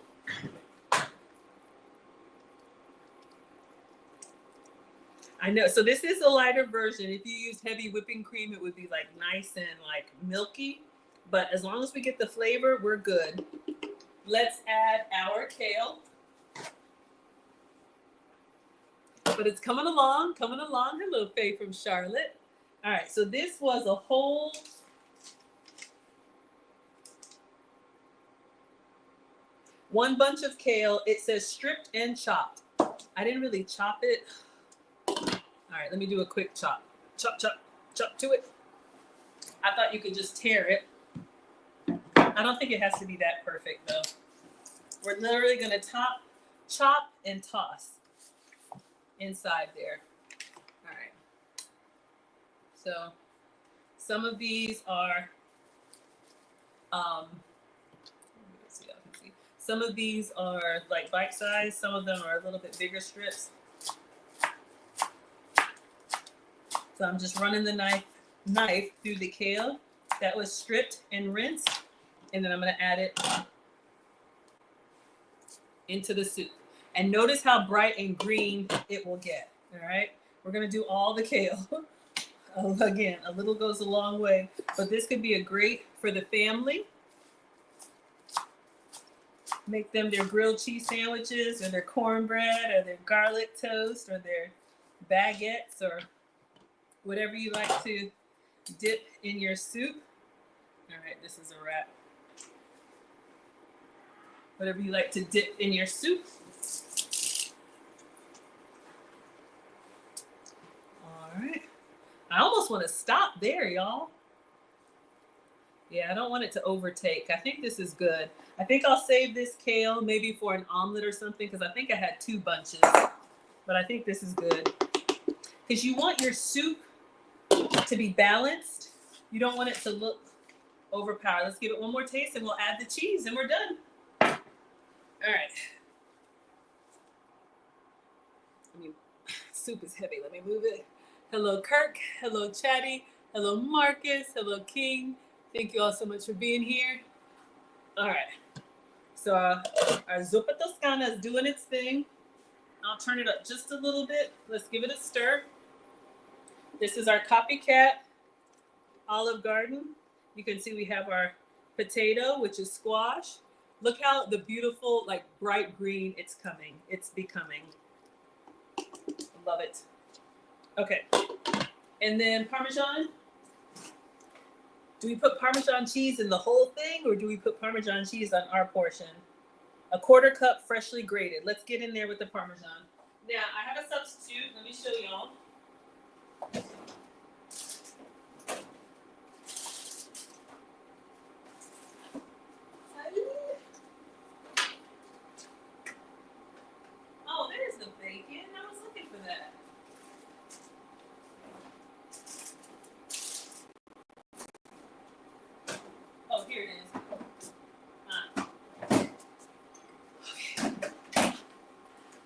Speaker 3: I know, so this is a lighter version. If you used heavy whipping cream, it would be like nice and like milky. But as long as we get the flavor, we're good. Let's add our kale. But it's coming along, coming along. Hello, Faye from Charlotte. All right, so this was a whole one bunch of kale. It says stripped and chopped. I didn't really chop it. All right, let me do a quick chop. Chop, chop, chop to it. I thought you could just tear it. I don't think it has to be that perfect though. We're literally gonna chop, and toss inside there. All right. So some of these are, some of these are like bite size. Some of them are a little bit bigger strips. So I'm just running the knife through the kale that was stripped and rinsed, and then I'm gonna add it into the soup. And notice how bright and green it will get. All right, we're gonna do all the kale. Again, a little goes a long way, but this could be a great for the family. Make them their grilled cheese sandwiches or their cornbread or their garlic toast or their baguettes or whatever you like to dip in your soup. All right, this is a wrap. Whatever you like to dip in your soup. All right. I almost want to stop there, y'all. Yeah, I don't want it to overtake. I think this is good. I think I'll save this kale maybe for an omelet or something because I think I had 2 bunches. But I think this is good. Because you want your soup to be balanced. You don't want it to look overpowered. Let's give it one more taste and we'll add the cheese and we're done. All right. Soup is heavy. Let me move it. Hello, Kirk. Hello, Chatty. Hello, Marcus. Hello, King. Thank you all so much for being here. All right. So our Zuppa Toscana is doing its thing. I'll turn it up just a little bit. Let's give it a stir. This is our copycat Olive Garden. You can see we have our potato, which is squash. Look how the beautiful, like bright green it's coming. It's becoming. Love it. Okay. And then Parmesan. Do we put Parmesan cheese in the whole thing or do we put Parmesan cheese on our portion? A 1/4 cup freshly grated. Let's get in there with the Parmesan. Now, I have a substitute. Let me show y'all. Oh, there's the bacon. I was looking for that. Oh, here it is. Okay.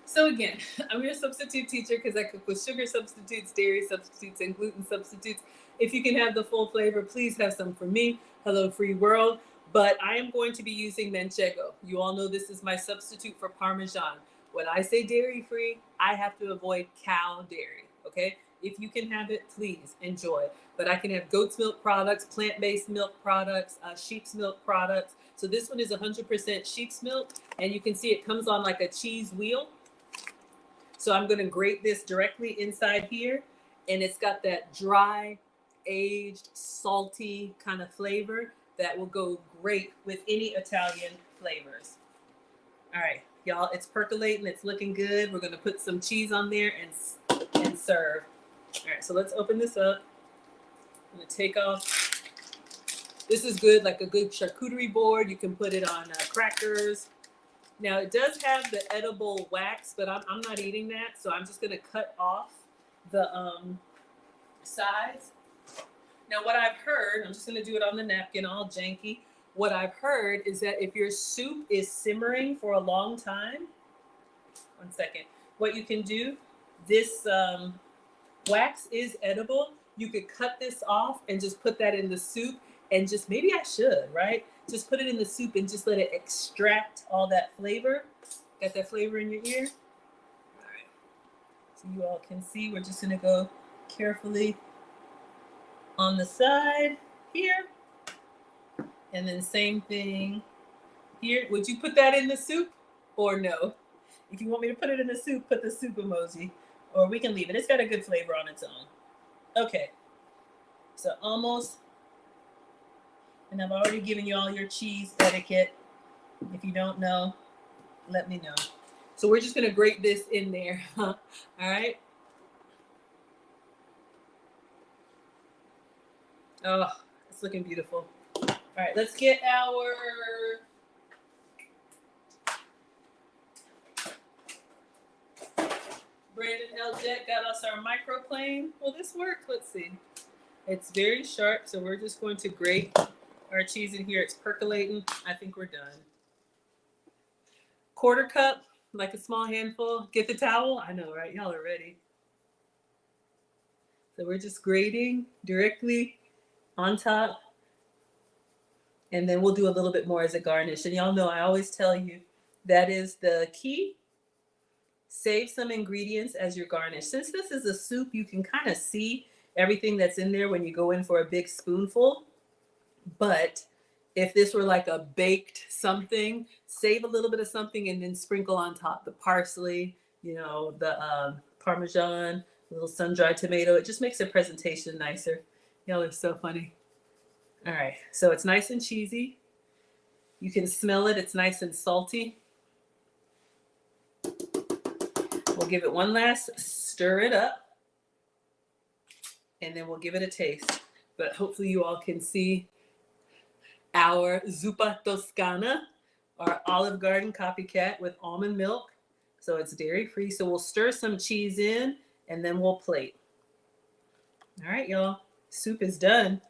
Speaker 3: So again, I'm your substitute teacher because I cook with sugar substitutes, dairy substitutes, and gluten substitutes. If you can have the full flavor, please have some for me. Hello, free world. But I am going to be using manchego. You all know this is my substitute for Parmesan. When I say dairy free, I have to avoid cow dairy, okay? If you can have it, please enjoy. But I can have goat's milk products, plant-based milk products, sheep's milk products. So this one is 100% sheep's milk, and you can see it comes on like a cheese wheel. So I'm going to grate this directly inside here, and it's got that dry, aged, salty kind of flavor that will go great with any Italian flavors. All right, y'all, it's percolating, it's looking good. We're going to put some cheese on there and serve. All right, so let's open this up. I'm going to take off. This is good, like a good charcuterie board. You can put it on crackers. Now, it does have the edible wax, but I'm not eating that, so I'm just going to cut off the sides. Now, what I've heard, I'm just going to do it on the napkin, all janky. What I've heard is that if your soup is simmering for a long time, one second, what you can do, this wax is edible. You could cut this off and just put that in the soup and just, maybe I should, right? Just put it in the soup and just let it extract all that flavor. Got that flavor in your ear? All right. So you all can see, we're just gonna go carefully on the side here. And then same thing here. Would you put that in the soup or no? If you want me to put it in the soup, put the soup emoji, or we can leave it. It's got a good flavor on its own. Okay, so almost, and I've already given you all your cheese etiquette. If you don't know, let me know. So we're just gonna grate this in there, all right? Oh, it's looking beautiful. All right, let's get our Brandon L. Jet got us our microplane. Will this work? Let's see. It's very sharp, so we're just going to grate our cheese in here. It's percolating. I think we're done. Quarter cup, like a small handful. Get the towel. I know, right? Y'all are ready. So we're just grating directly on top. And then we'll do a little bit more as a garnish. And y'all know I always tell you that is the key. Save some ingredients as your garnish. Since this is a soup, you can kind of see everything that's in there when you go in for a big spoonful. But if this were like a baked something, save a little bit of something and then sprinkle on top the parsley, you know, the Parmesan, a little sun-dried tomato. It just makes the presentation nicer. Y'all are so funny. All right, so it's nice and cheesy. You can smell it. It's nice and salty. We'll give it one last stir it up, and then we'll give it a taste. But hopefully you all can see our Zuppa Toscana, our Olive Garden copycat with almond milk. So it's dairy-free. So we'll stir some cheese in, and then we'll plate. All right, y'all. Soup is done.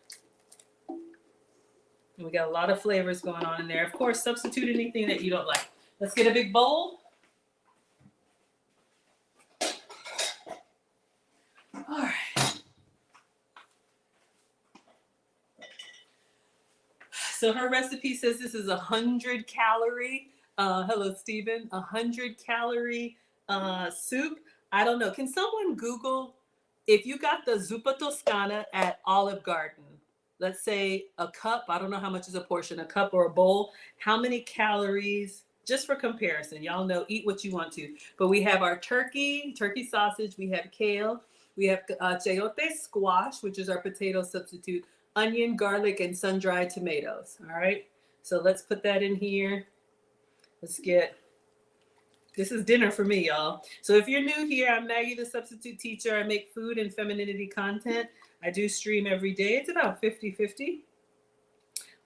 Speaker 3: And we got a lot of flavors going on in there. Of course, substitute anything that you don't like. Let's get a big bowl. All right. So her recipe says this is 100 calorie. Hello, Stephen. 100 calorie soup. I don't know. Can someone Google if you got the Zuppa Toscana at Olive Garden? Let's say a cup, I don't know how much is a portion, a cup or a bowl. How many calories, just for comparison, y'all know, eat what you want to. But we have our turkey sausage, we have kale, we have chayote squash, which is our potato substitute, onion, garlic, and sun-dried tomatoes, all right? So let's put that in here. This is dinner for me, y'all. So if you're new here, I'm Maggie, the substitute teacher. I make food and femininity content. I do stream every day. It's about 50-50.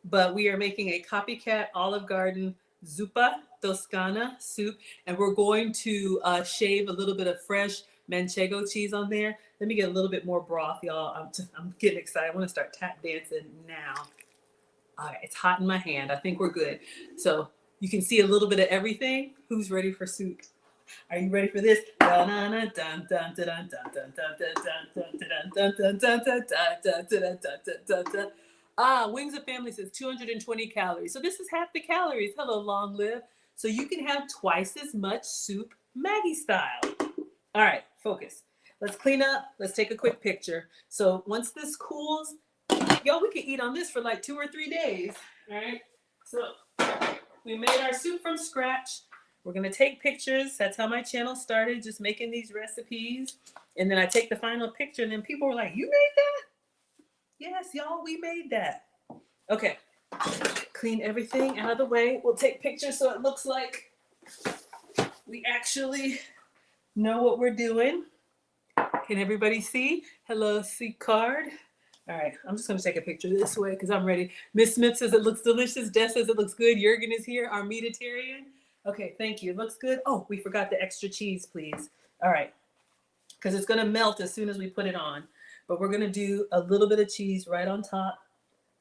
Speaker 3: But we are making a copycat Olive Garden Zuppa Toscana soup. And we're going to shave a little bit of fresh manchego cheese on there. Let me get a little bit more broth, y'all. I'm getting excited. I want to start tap dancing now. All right, it's hot in my hand. I think we're good. So you can see a little bit of everything. Who's ready for soup? Are you ready for this? Wings of Family says 220 calories. So this is half the calories. Hello, long live. So you can have twice as much soup Maggie style. All right, focus. let's clean up. Let's take a quick picture. So once this cools, y'all, we can eat on this for like 2 or 3 days. All right. So we made our soup from scratch. We're going to take pictures. That's how my channel started, just making these recipes. And then I take the final picture, and then people were like, you made that? Yes, y'all, we made that. Okay. Clean everything out of the way. We'll take pictures so it looks like we actually know what we're doing. Can everybody see? Hello, see card. All right, I'm just going to take a picture this way because I'm ready. Miss Smith says it looks delicious. Des says it looks good. Jurgen is here, our meatitarian. Okay, thank you. It looks good. Oh, we forgot the extra cheese, please. All right, because it's going to melt as soon as we put it on. But we're going to do a little bit of cheese right on top,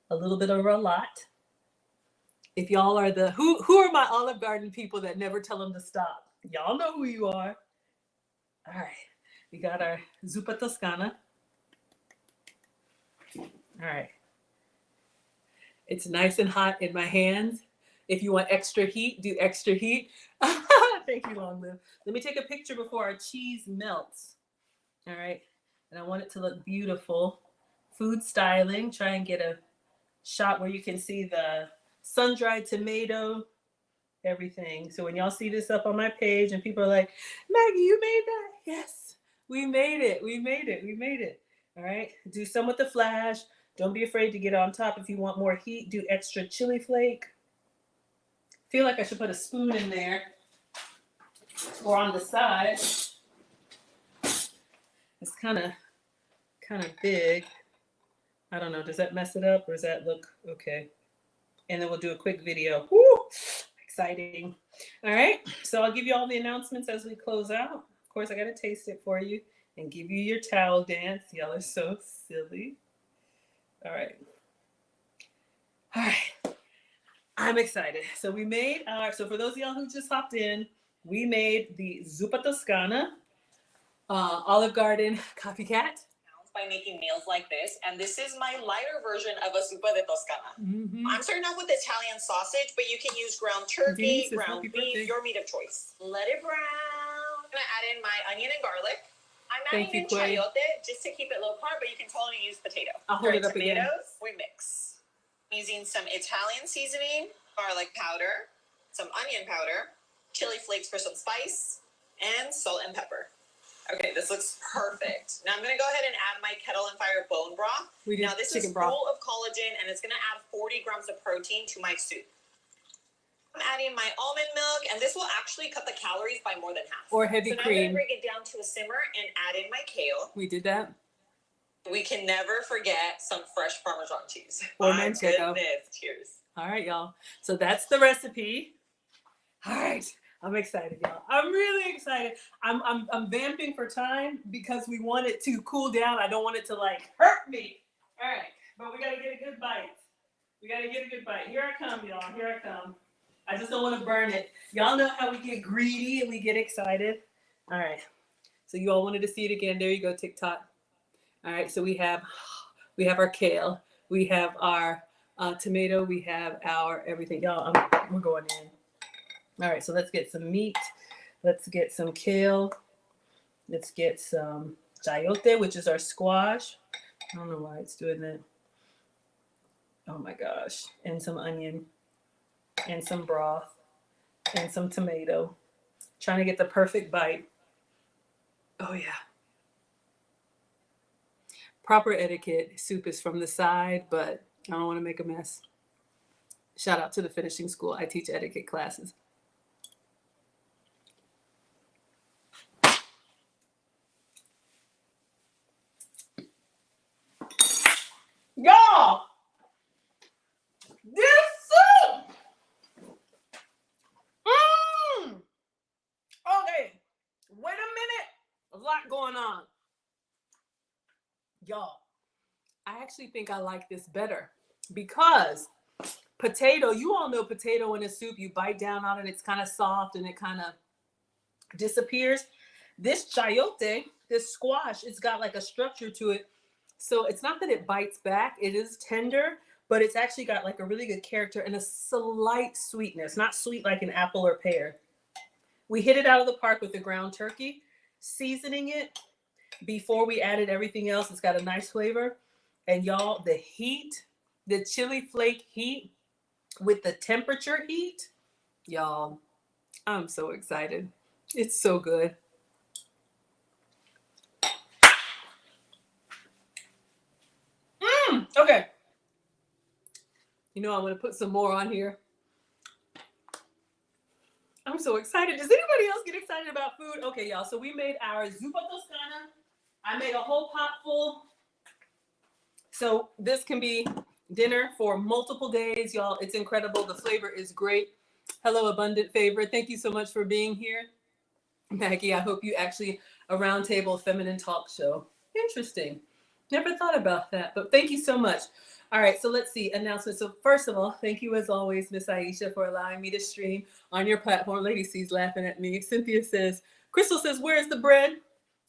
Speaker 3: a little bit of a lot. If y'all are the, who are my Olive Garden people that never tell them to stop? Y'all know who you are. All right, we got our Zuppa Toscana. All right. It's nice and hot in my hands. If you want extra heat, do extra heat. Thank you, Long Live. Let me take a picture before our cheese melts. All right. And I want it to look beautiful. Food styling. Try and get a shot where you can see the sun-dried tomato, everything. So when y'all see this up on my page and people are like, Maggie, you made that? Yes, we made it. We made it. We made it. All right. Do some with the flash. Don't be afraid to get on top. If you want more heat, do extra chili flake. Feel like I should put a spoon in there or on the side. It's kind of big. I don't know. Does that mess it up or does that look okay? And then we'll do a quick video. Woo! Exciting. All right. So I'll give you all the announcements as we close out. Of course, I got to taste it for you and give you your towel dance. Y'all are so silly. All right. All right. I'm excited. So we made so for those of y'all who just hopped in, we made the Zuppa Toscana, Olive Garden copycat.
Speaker 2: By making meals like this, and this is my lighter version of a Zuppa de Toscana.
Speaker 3: Mm-hmm.
Speaker 2: I'm starting off with Italian sausage, but you can use ground turkey, ground beef, your meat of choice. Let it brown. I'm gonna add in my onion and garlic. I'm adding in chayote just to keep it low carb, but you can totally use potato.
Speaker 3: I'll hold it up again.
Speaker 2: Tomatoes, we mix. I'm using some Italian seasoning, garlic powder, some onion powder, chili flakes for some spice, and salt and pepper. Okay, this looks perfect. Now I'm going to go ahead and add my kettle and fire bone broth. Now this is full of collagen and it's going to add 40 grams of protein to my soup. I'm adding my almond milk and this will actually cut the calories by more than half.
Speaker 3: Or heavy
Speaker 2: cream. So now I'm going to bring it down to a simmer and add in my kale.
Speaker 3: We did that.
Speaker 2: We can never forget some fresh Parmesan cheese.
Speaker 3: Or
Speaker 2: my
Speaker 3: manchego.
Speaker 2: goodness, cheers.
Speaker 3: All right, y'all. So that's the recipe. All right. I'm excited, y'all. I'm really excited. I'm vamping for time because we want it to cool down. I don't want it to like hurt me. All right, but we gotta get a good bite. We gotta get a good bite. Here I come, y'all. Here I come. I just don't want to burn it. Y'all know how we get greedy and we get excited. All right. So you all wanted to see it again. There you go, TikTok. All right. So we have our kale. We have our tomato. We have our everything. Y'all, we're going in. All right, so let's get some meat. Let's get some kale. Let's get some chayote, which is our squash. I don't know why it's doing that. Oh my gosh. And some onion and some broth and some tomato. Trying to get the perfect bite. Oh yeah. Proper etiquette. Soup is from the side, but I don't want to make a mess. Shout out to the finishing school. I teach etiquette classes. Y'all, this soup. Okay, wait a minute. A lot going on. Y'all, I actually think I like this better because potato, you all know potato in a soup, you bite down on it, it's kind of soft and it kind of disappears. This chayote, this squash, it's got like a structure to it. So it's not that it bites back, it is tender, but it's actually got like a really good character and a slight sweetness, not sweet like an apple or pear. We hit it out of the park with the ground turkey, seasoning it. before we added everything else. It's got a nice flavor. And y'all, the heat, the chili flake heat with the temperature heat, y'all, I'm so excited. It's so good. Okay. You know, I'm going to put some more on here. I'm so excited. Does anybody else get excited about food? Okay, y'all. So we made our Zuppa Toscana. I made a whole pot full. So this can be dinner for multiple days, y'all. It's incredible. The flavor is great. Hello, Abundant Favor. Thank you so much for being here. Maggie, I hope you actually a roundtable feminine talk show. Interesting. Never thought about that, but thank you so much. All right, so let's see, announcements. So first of all, thank you as always, Miss Aisha, for allowing me to stream on your platform. Lady C's laughing at me. Cynthia says, Crystal says, where's the bread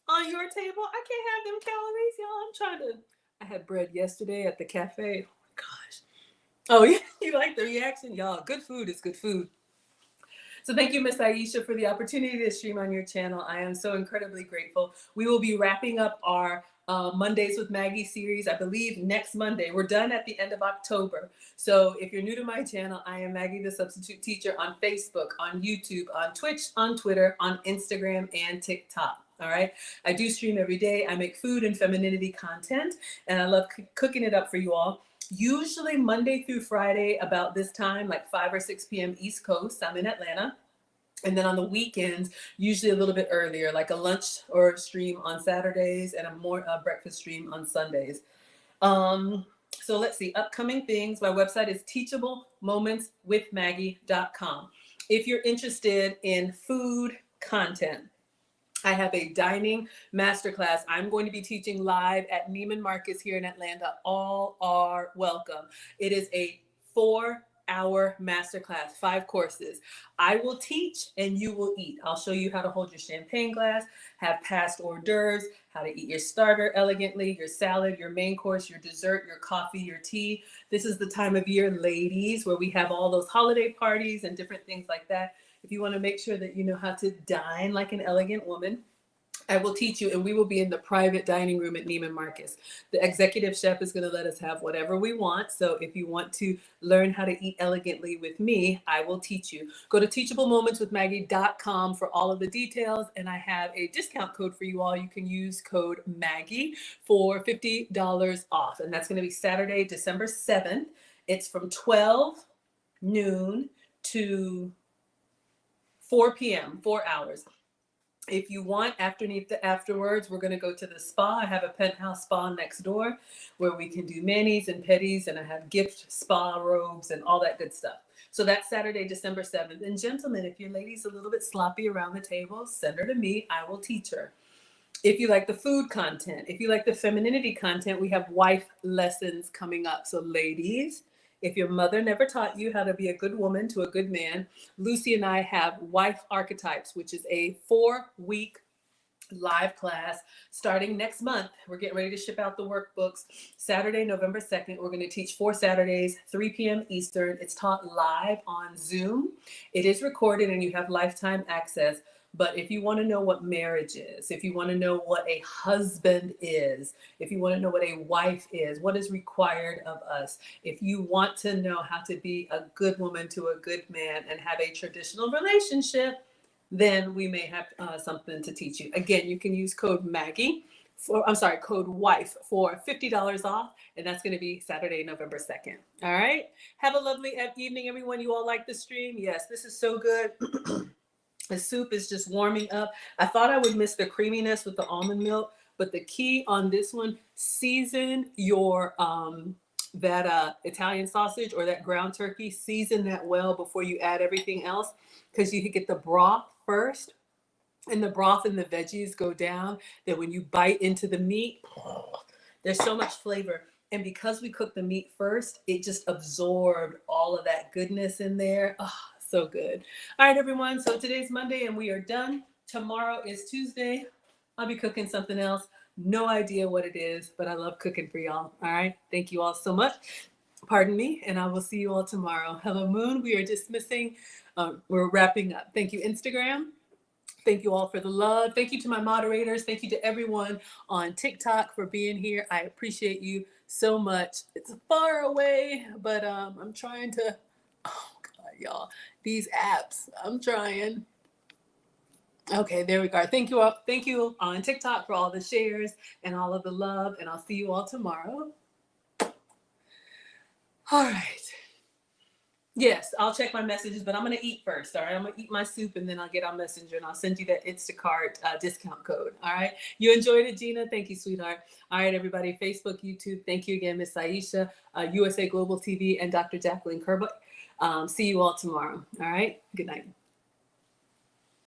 Speaker 3: on your table? I can't have them calories, y'all. I'm trying to, I had bread yesterday at the cafe. Oh my gosh. Oh, yeah, you like the reaction? Y'all, good food is good food. So thank you, Miss Aisha, for the opportunity to stream on your channel. I am so incredibly grateful. We will be wrapping up our Mondays with Maggie series, I believe next Monday. We're done at the end of October. So if you're new to my channel, I am Maggie the Substitute Teacher on Facebook, on YouTube, on Twitch, on Twitter, on Instagram, and TikTok. All right. I do stream every day. I make food and femininity content, and I love cooking it up for you all. Usually Monday through Friday about this time, like 5 or 6 p.m. East Coast. I'm in Atlanta. And then on the weekends, usually a little bit earlier, like a lunch or stream on Saturdays and a breakfast stream on Sundays. So let's see, upcoming things. My website is teachablemomentswithmaggie.com. If you're interested in food content, I have a dining masterclass. I'm going to be teaching live at Neiman Marcus here in Atlanta. All are welcome. It is a 4-hour masterclass, 5 courses. I will teach and you will eat. I'll show you how to hold your champagne glass, have past hors d'oeuvres, how to eat your starter elegantly, your salad, your main course, your dessert, your coffee, your tea. This is the time of year, ladies, where we have all those holiday parties and different things like that. If you want to make sure that you know how to dine like an elegant woman, I will teach you, and we will be in the private dining room at Nieman Marcus. The executive chef is going to let us have whatever we want. So if you want to learn how to eat elegantly with me, I will teach you. Go to teachablemomentswithmaggie.com for all of the details. And I have a discount code for you all. You can use code Maggie for $50 off. And that's going to be Saturday, December 7th. It's from 12 noon to 4 p.m., 4 hours. If you want, afterwards, we're going to go to the spa. I have a penthouse spa next door where we can do manis and pedis, and I have gift spa robes and all that good stuff. So that's Saturday, December 7th. And gentlemen, if your lady's a little bit sloppy around the table, send her to me. I will teach her. If you like the food content, if you like the femininity content, we have wife lessons coming up. So ladies, if your mother never taught you how to be a good woman to a good man, Lucy and I have Wife Archetypes, which is a 4-week live class starting next month. We're getting ready to ship out the workbooks. Saturday, November 2nd, we're going to teach 4 Saturdays, 3 p.m. Eastern. It's taught live on Zoom. It is recorded and you have lifetime access. But if you want to know what marriage is, if you want to know what a husband is, if you want to know what a wife is, what is required of us, if you want to know how to be a good woman to a good man and have a traditional relationship, then we may have something to teach you. Again, you can use code Maggie, code WIFE for $50 off, and that's going to be Saturday, November 2nd. All right. Have a lovely evening, everyone. You all like the stream? Yes, this is so good. The soup is just warming up. I thought I would miss the creaminess with the almond milk, but the key on this one, season your Italian sausage or that ground turkey, season that well before you add everything else, because you can get the broth first and the broth and the veggies go down. Then when you bite into the meat, there's so much flavor. And because we cooked the meat first, it just absorbed all of that goodness in there. Oh, so good. All right, everyone. So today's Monday and we are done. Tomorrow is Tuesday. I'll be cooking something else. No idea what it is, but I love cooking for y'all. All right. Thank you all so much. Pardon me. And I will see you all tomorrow. Hello, Moon. We are dismissing. We're wrapping up. Thank you, Instagram.
Speaker 1: Thank you all for the love. Thank you to my moderators. Thank you to everyone on TikTok for being here. I appreciate you so much. It's far away, but I'm trying to, oh God, y'all, these apps, I'm trying. Okay, there we go. Thank you all. Thank you on TikTok for all the shares and all of the love, and I'll see you all tomorrow. All right. Yes, I'll check my messages, but I'm going to eat first. All right. I'm going to eat my soup and then I'll get on Messenger and I'll send you that Instacart discount code. All right. You enjoyed it, Gina. Thank you, sweetheart. All right, everybody. Facebook, YouTube. Thank you again, Miss Aisha, USA Global TV, and Dr. Jacqueline Kerba. See you all tomorrow. All right. Good night.